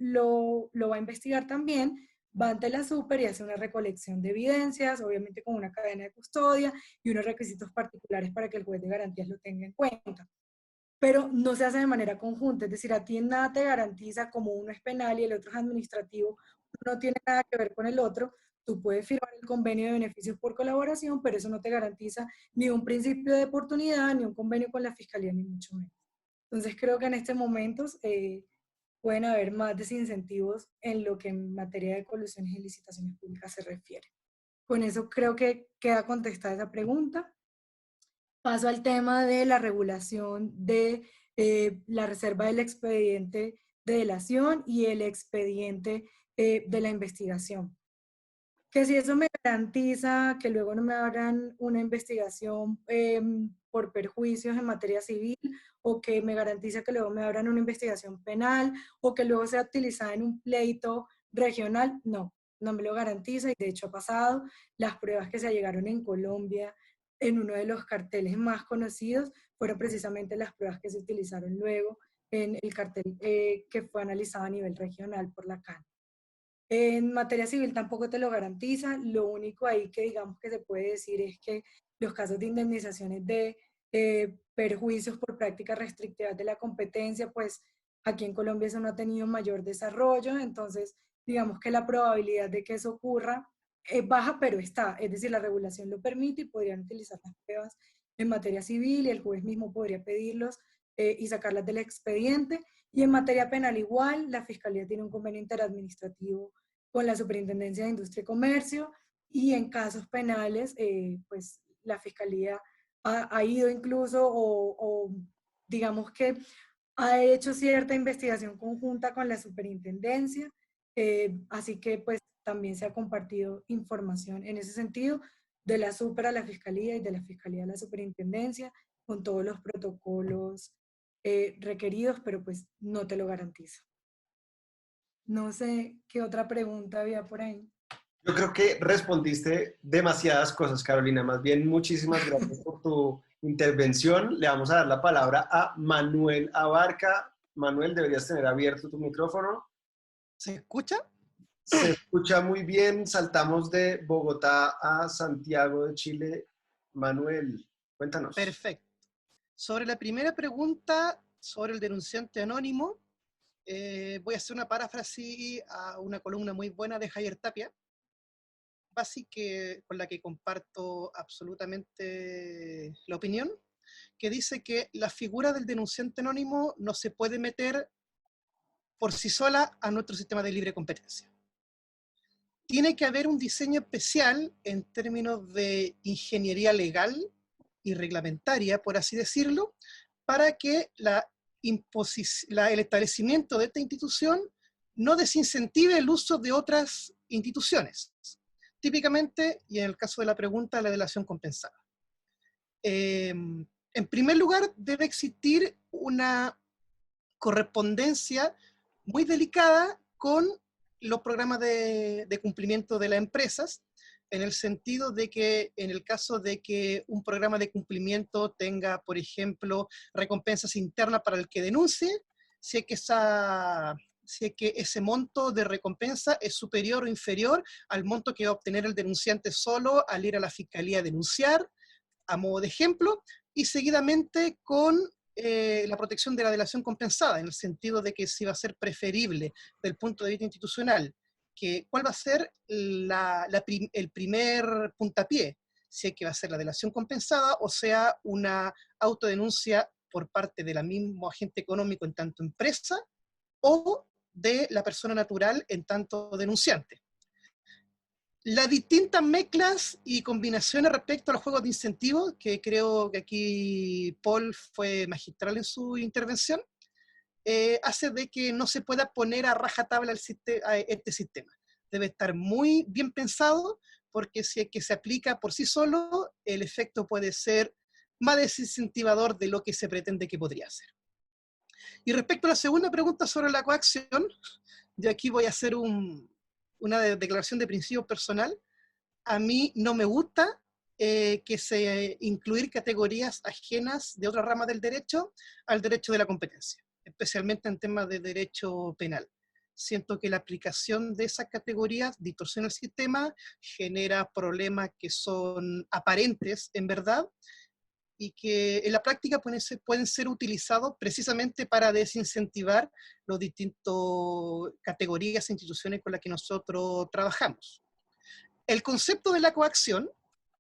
va a investigar también, va ante la super y hace una recolección de evidencias, obviamente con una cadena de custodia y unos requisitos particulares para que el juez de garantías lo tenga en cuenta. Pero no se hace de manera conjunta, es decir, a ti nada te garantiza, como uno es penal y el otro es administrativo, no tiene nada que ver con el otro. Tú puedes firmar el convenio de beneficios por colaboración, pero eso no te garantiza ni un principio de oportunidad, ni un convenio con la fiscalía, ni mucho menos. Entonces creo que en estos momentos pueden haber más desincentivos en lo que en materia de colusiones y licitaciones públicas se refiere. Con eso creo que queda contestada esa pregunta. Paso al tema de la regulación de la reserva del expediente de delación y el expediente de la investigación. Que si eso me garantiza que luego no me abran una investigación por perjuicios en materia civil, o que me garantiza que luego me abran una investigación penal, o que luego sea utilizada en un pleito regional, no, no me lo garantiza, y de hecho ha pasado. Las pruebas que se allegaron en Colombia en uno de los carteles más conocidos fueron precisamente las pruebas que se utilizaron luego en el cartel que fue analizado a nivel regional por la CAN. En materia civil tampoco te lo garantiza. Lo único ahí que digamos que se puede decir es que los casos de indemnizaciones de perjuicios por prácticas restrictivas de la competencia, pues aquí en Colombia eso no ha tenido mayor desarrollo, entonces digamos que la probabilidad de que eso ocurra es baja, pero está, es decir, la regulación lo permite y podrían utilizar las pruebas en materia civil y el juez mismo podría pedirlos y sacarlas del expediente. Y en materia penal igual, la Fiscalía tiene un convenio interadministrativo con la Superintendencia de Industria y Comercio, y en casos penales, pues la Fiscalía ha ido incluso o digamos que ha hecho cierta investigación conjunta con la Superintendencia, así que pues también se ha compartido información en ese sentido de la Super a la Fiscalía y de la Fiscalía a la Superintendencia, con todos los protocolos requeridos, pero pues no te lo garantiza. No sé qué otra pregunta había por ahí. Yo creo que respondiste demasiadas cosas, Carolina. Más bien, muchísimas gracias por tu intervención. Le vamos a dar la palabra a Manuel Abarca. Manuel, deberías tener abierto tu micrófono. ¿Se escucha? Se escucha muy bien. Saltamos de Bogotá a Santiago de Chile. Manuel, cuéntanos. Perfecto. Sobre la primera pregunta, sobre el denunciante anónimo, voy a hacer una paráfrasis a una columna muy buena de Javier Tapia, con la que comparto absolutamente la opinión, que dice que la figura del denunciante anónimo no se puede meter por sí sola a nuestro sistema de libre competencia. Tiene que haber un diseño especial en términos de ingeniería legal y reglamentaria, por así decirlo, para que el establecimiento de esta institución no desincentive el uso de otras instituciones. Típicamente, y en el caso de la pregunta, la delación compensada. En primer lugar, debe existir una correspondencia muy delicada con los programas de cumplimiento de las empresas, en el sentido de que en el caso de que un programa de cumplimiento tenga, por ejemplo, recompensas internas para el que denuncie, si es que ese monto de recompensa es superior o inferior al monto que va a obtener el denunciante solo al ir a la fiscalía a denunciar, a modo de ejemplo, y seguidamente con la protección de la delación compensada, en el sentido de que si va a ser preferible del punto de vista institucional, cuál va a ser el primer puntapié, si es que va a ser la delación compensada o sea una autodenuncia por parte del mismo agente económico en tanto empresa o de la persona natural en tanto denunciante. Las distintas mezclas y combinaciones respecto a los juegos de incentivos, que creo que aquí Paul fue magistral en su intervención, hace de que no se pueda poner a rajatabla a este sistema. Debe estar muy bien pensado, porque si es que se aplica por sí solo, el efecto puede ser más desincentivador de lo que se pretende que podría ser. Y respecto a la segunda pregunta sobre la coacción, yo aquí voy a hacer una declaración de principio personal. A mí no me gusta incluir categorías ajenas de otra rama del derecho al derecho de la competencia, especialmente en temas de derecho penal. Siento que la aplicación de esas categorías distorsiona el sistema, genera problemas que son aparentes en verdad, y que en la práctica pueden ser utilizados precisamente para desincentivar las distintas categorías e instituciones con las que nosotros trabajamos. El concepto de la coacción,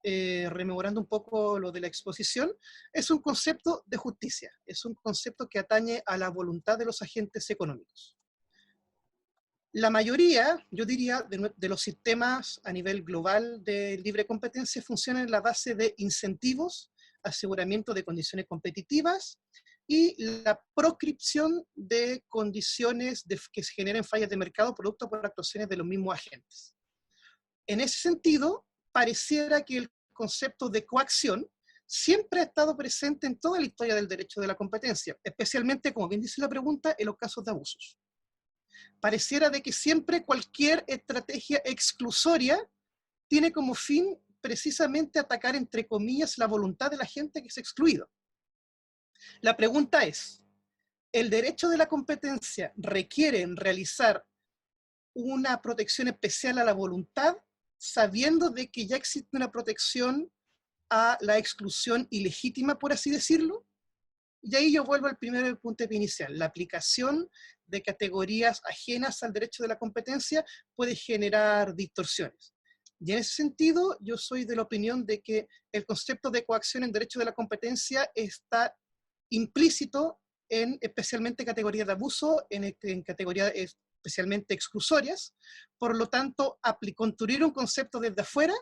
rememorando un poco lo de la exposición, es un concepto de justicia, es un concepto que atañe a la voluntad de los agentes económicos. La mayoría, yo diría, de los sistemas a nivel global de libre competencia funcionan en la base de incentivos, aseguramiento de condiciones competitivas y la proscripción de condiciones que se generen fallas de mercado producto por actuaciones de los mismos agentes. En ese sentido, pareciera que el concepto de coacción siempre ha estado presente en toda la historia del derecho de la competencia, especialmente, como bien dice la pregunta, en los casos de abusos. Pareciera de que siempre cualquier estrategia exclusoria tiene como fin precisamente atacar, entre comillas, la voluntad de la gente que es excluido. La pregunta es, ¿el derecho de la competencia requiere realizar una protección especial a la voluntad, sabiendo de que ya existe una protección a la exclusión ilegítima, por así decirlo? Y ahí yo vuelvo al primer punto inicial. La aplicación de categorías ajenas al derecho de la competencia puede generar distorsiones. Y en ese sentido, yo soy de la opinión de que el concepto de coacción en derecho de la competencia está implícito en especialmente categorías de abuso, en categorías especialmente exclusorias. Por lo tanto, construir un concepto desde afuera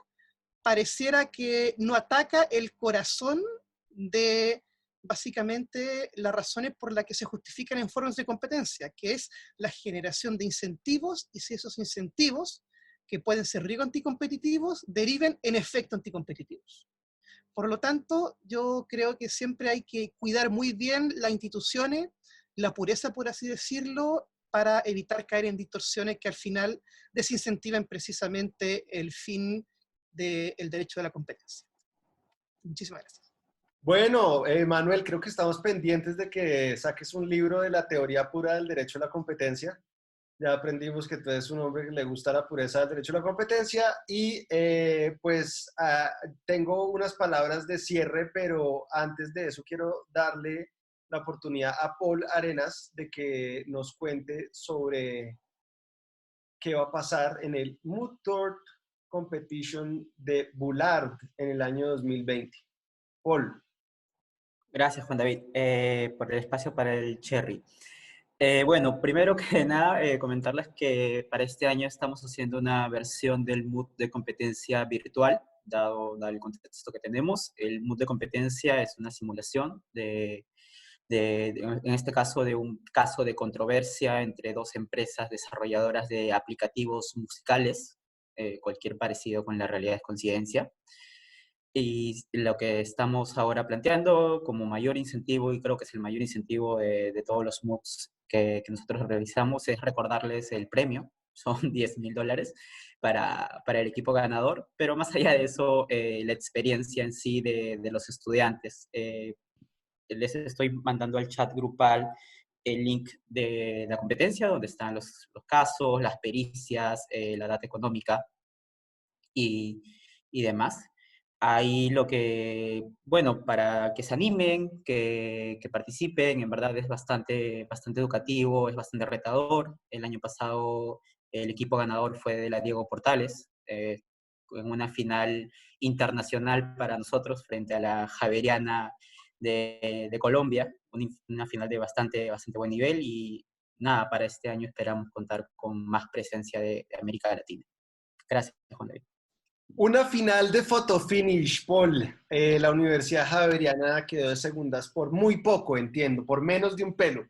pareciera que no ataca el corazón de básicamente las razones por las que se justifican en formas de competencia, que es la generación de incentivos, y si esos incentivos, que pueden ser riesgos anticompetitivos, deriven en efectos anticompetitivos. Por lo tanto, yo creo que siempre hay que cuidar muy bien las instituciones, la pureza, por así decirlo, para evitar caer en distorsiones que al final desincentiven precisamente el fin del derecho de la competencia. Muchísimas gracias. Bueno, Manuel, creo que estamos pendientes de que saques un libro de la teoría pura del derecho a la competencia. Ya aprendimos que tú eres un hombre que le gusta la pureza del derecho a la competencia y tengo unas palabras de cierre, pero antes de eso quiero darle la oportunidad a Paul Arenas de que nos cuente sobre qué va a pasar en el Moot Court Competition de Bullard en el año 2020. Paul. Gracias, Juan David, por el espacio para el Cherry. Bueno, primero que nada, comentarles que para este año estamos haciendo una versión del Moot de competencia virtual, dado el contexto que tenemos. El Moot de competencia es una simulación en este caso, de un caso de controversia entre dos empresas desarrolladoras de aplicativos musicales. Cualquier parecido con la realidad es coincidencia. Y lo que estamos ahora planteando como mayor incentivo, y creo que es el mayor incentivo de todos los MOOCs que nosotros realizamos, es recordarles el premio. Son $10,000 para el equipo ganador, pero más allá de eso, la experiencia en sí de los estudiantes. Les estoy mandando al chat grupal el link de la competencia, donde están los casos, las pericias, la data económica y demás. Ahí bueno, para que se animen, que participen, en verdad es bastante educativo, es bastante retador. El año pasado el equipo ganador fue de la Diego Portales, en una final internacional para nosotros frente a la Javeriana de Colombia, una final de bastante buen nivel, y nada, para este año esperamos contar con más presencia de América Latina. Gracias, Juan David. Una final de fotofinish, Paul. La Universidad Javeriana quedó de segundas por muy poco, entiendo, por menos de un pelo.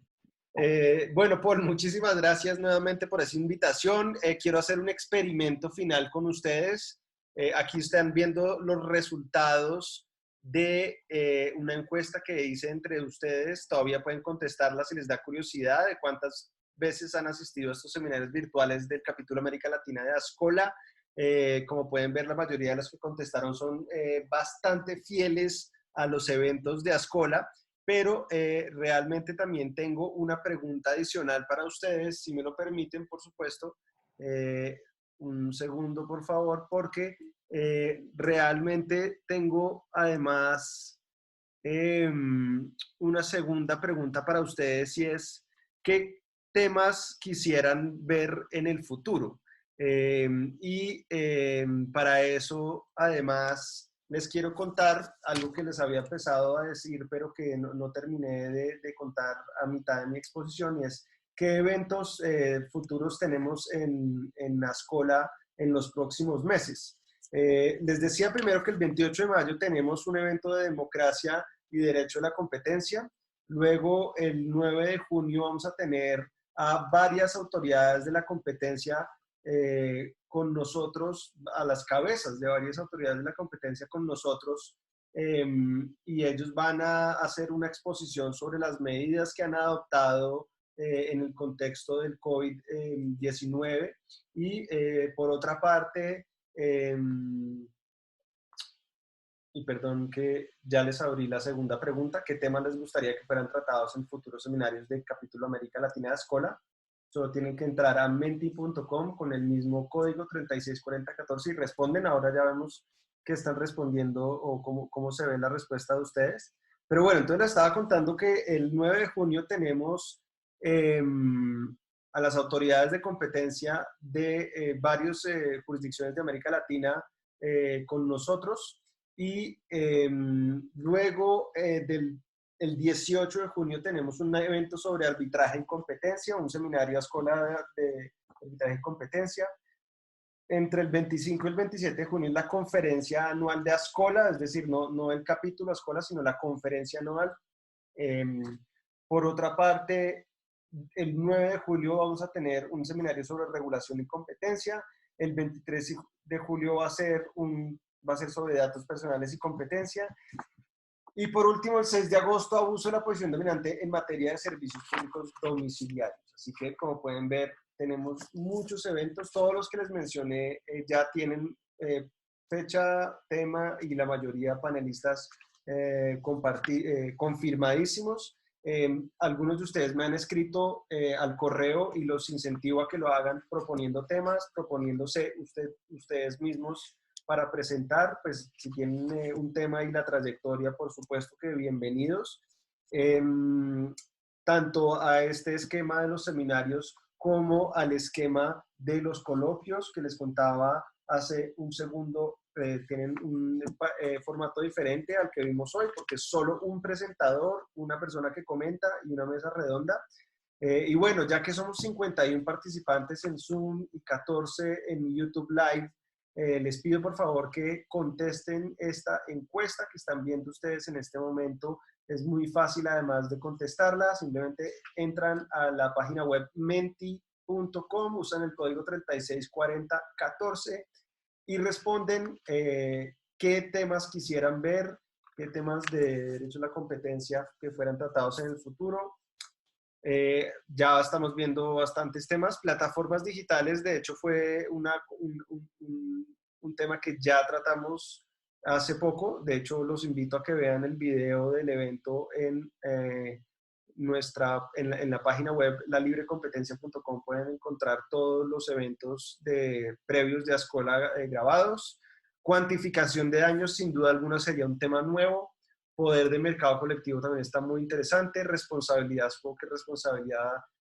Bueno, Paul, muchísimas gracias nuevamente por esa invitación. Quiero hacer un experimento final con ustedes. Aquí están viendo los resultados de una encuesta que hice entre ustedes. Todavía pueden contestarla si les da curiosidad de cuántas veces han asistido a estos seminarios virtuales del capítulo América Latina de Ascola. Como pueden ver, la mayoría de los que contestaron son bastante fieles a los eventos de Ascola, pero realmente también tengo una pregunta adicional para ustedes, si me lo permiten, por supuesto. Un segundo, por favor, porque realmente tengo además una segunda pregunta para ustedes y es, ¿qué temas quisieran ver en el futuro? Para eso, además, les quiero contar algo que les había empezado a decir, pero que no terminé de contar a mitad de mi exposición, y es qué eventos futuros tenemos en Ascola en los próximos meses. Les decía primero que el 28 de mayo tenemos un evento de democracia y derecho a la competencia. Luego, el 9 de junio vamos a tener a varias autoridades de la competencia con nosotros, a las cabezas de varias autoridades de la competencia con nosotros, y ellos van a hacer una exposición sobre las medidas que han adoptado en el contexto del COVID-19. Y por otra parte, y perdón que ya les abrí la segunda pregunta, ¿qué temas les gustaría que fueran tratados en futuros seminarios del capítulo América Latina de Ascola? Solo tienen que entrar a menti.com con el mismo código 364014 y responden. Ahora ya vemos que están respondiendo o cómo se ve la respuesta de ustedes. Pero bueno, entonces les estaba contando que el 9 de junio tenemos a las autoridades de competencia de varias jurisdicciones de América Latina con nosotros. Y luego el 18 de junio tenemos un evento sobre arbitraje y competencia, un seminario a Ascola de arbitraje y competencia. Entre el 25 y el 27 de junio es la conferencia anual de Ascola, es decir, no el capítulo Ascola, sino la conferencia anual. Por otra parte, el 9 de julio vamos a tener un seminario sobre regulación y competencia. El 23 de julio va a ser sobre datos personales y competencia. Y por último, el 6 de agosto, abuso de la posición dominante en materia de servicios públicos domiciliarios. Así que, como pueden ver, tenemos muchos eventos. Todos los que les mencioné ya tienen fecha, tema y la mayoría panelistas confirmadísimos. Algunos de ustedes me han escrito al correo y los incentivo a que lo hagan proponiendo temas, proponiéndose ustedes mismos para presentar. Pues si tienen un tema y la trayectoria, por supuesto que bienvenidos, tanto a este esquema de los seminarios como al esquema de los coloquios que les contaba hace un segundo. Tienen un formato diferente al que vimos hoy, porque es solo un presentador, una persona que comenta y una mesa redonda. Y bueno, ya que somos 51 participantes en Zoom y 14 en YouTube Live, les pido por favor que contesten esta encuesta que están viendo ustedes en este momento. Es muy fácil además de contestarla, simplemente entran a la página web menti.com, usan el código 364014 y responden qué temas quisieran ver, qué temas de derecho a la competencia que fueran tratados en el futuro. Ya estamos viendo bastantes temas. Plataformas digitales, de hecho, fue un tema que ya tratamos hace poco. De hecho, los invito a que vean el video del evento en la página web lalibrecompetencia.com. Pueden encontrar todos los eventos previos de Ascola grabados. Cuantificación de daños, sin duda alguna, sería un tema nuevo. Poder de mercado colectivo también está muy interesante. Responsabilidad, supongo que responsabilidad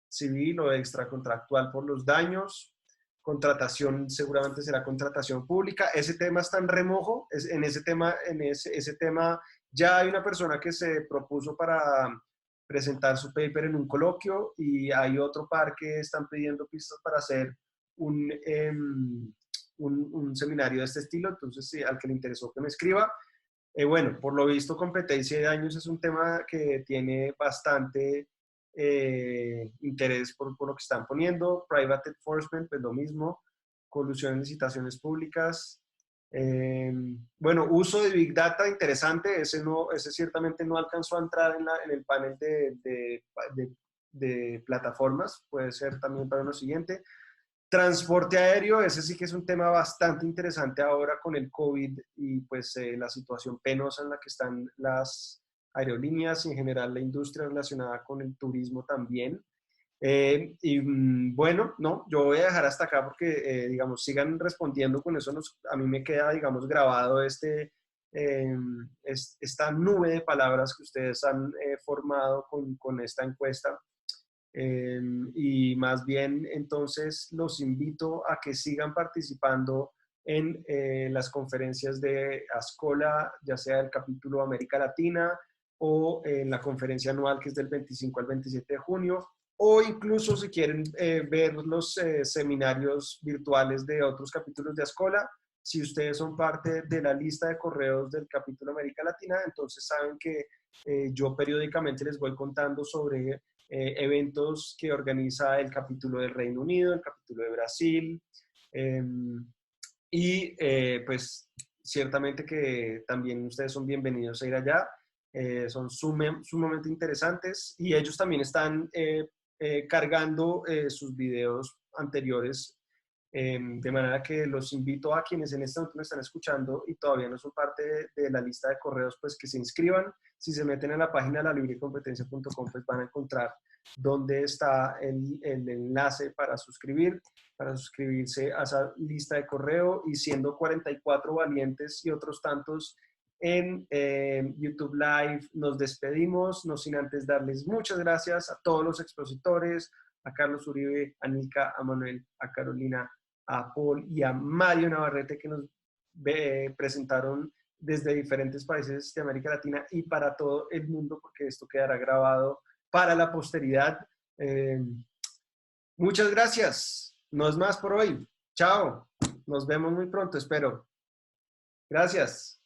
civil o extracontractual por los daños. Contratación, seguramente será contratación pública. Ese tema está en remojo. En ese tema ya hay una persona que se propuso para presentar su paper en un coloquio, y hay otro par que están pidiendo pistas para hacer un seminario de este estilo. Entonces, sí, al que le interesó que me escriba. Bueno, por lo visto, competencia y daños es un tema que tiene bastante interés por lo que están poniendo. Private enforcement, pues lo mismo. Colusión en licitaciones públicas. Bueno, uso de Big Data, interesante. Ese ciertamente no alcanzó a entrar en el panel de plataformas. Puede ser también para uno siguiente. Transporte aéreo, ese sí que es un tema bastante interesante ahora con el COVID y pues la situación penosa en la que están las aerolíneas y en general la industria relacionada con el turismo también. Bueno, no, yo voy a dejar hasta acá porque, digamos, sigan respondiendo con eso. A mí me queda, digamos, grabado este esta nube de palabras que ustedes han formado con esta encuesta. Y más bien, entonces, los invito a que sigan participando en las conferencias de Ascola, ya sea del capítulo América Latina o en la conferencia anual que es del 25 al 27 de junio, o incluso si quieren ver los seminarios virtuales de otros capítulos de Ascola. Si ustedes son parte de la lista de correos del capítulo América Latina, entonces saben que yo periódicamente les voy contando sobre eventos que organiza el capítulo del Reino Unido, el capítulo de Brasil, y pues ciertamente que también ustedes son bienvenidos a ir allá. Son sumamente interesantes y ellos también están cargando sus videos anteriores, de manera que los invito a quienes en este momento me están escuchando y todavía no son parte de la lista de correos, pues que se inscriban. Si se meten a la página lalibrecompetencia.com, pues van a encontrar dónde está el enlace para suscribirse a esa lista de correo, y siendo 44 valientes y otros tantos en YouTube Live, nos despedimos, no sin antes darles muchas gracias a todos los expositores, a Carlos Uribe, a Nica, a Manuel, a Carolina, a Paul y a Mario Navarrete, que nos presentaron desde diferentes países de América Latina y para todo el mundo, porque esto quedará grabado para la posteridad. Muchas gracias. No es más por hoy. Chao. Nos vemos muy pronto, espero. Gracias.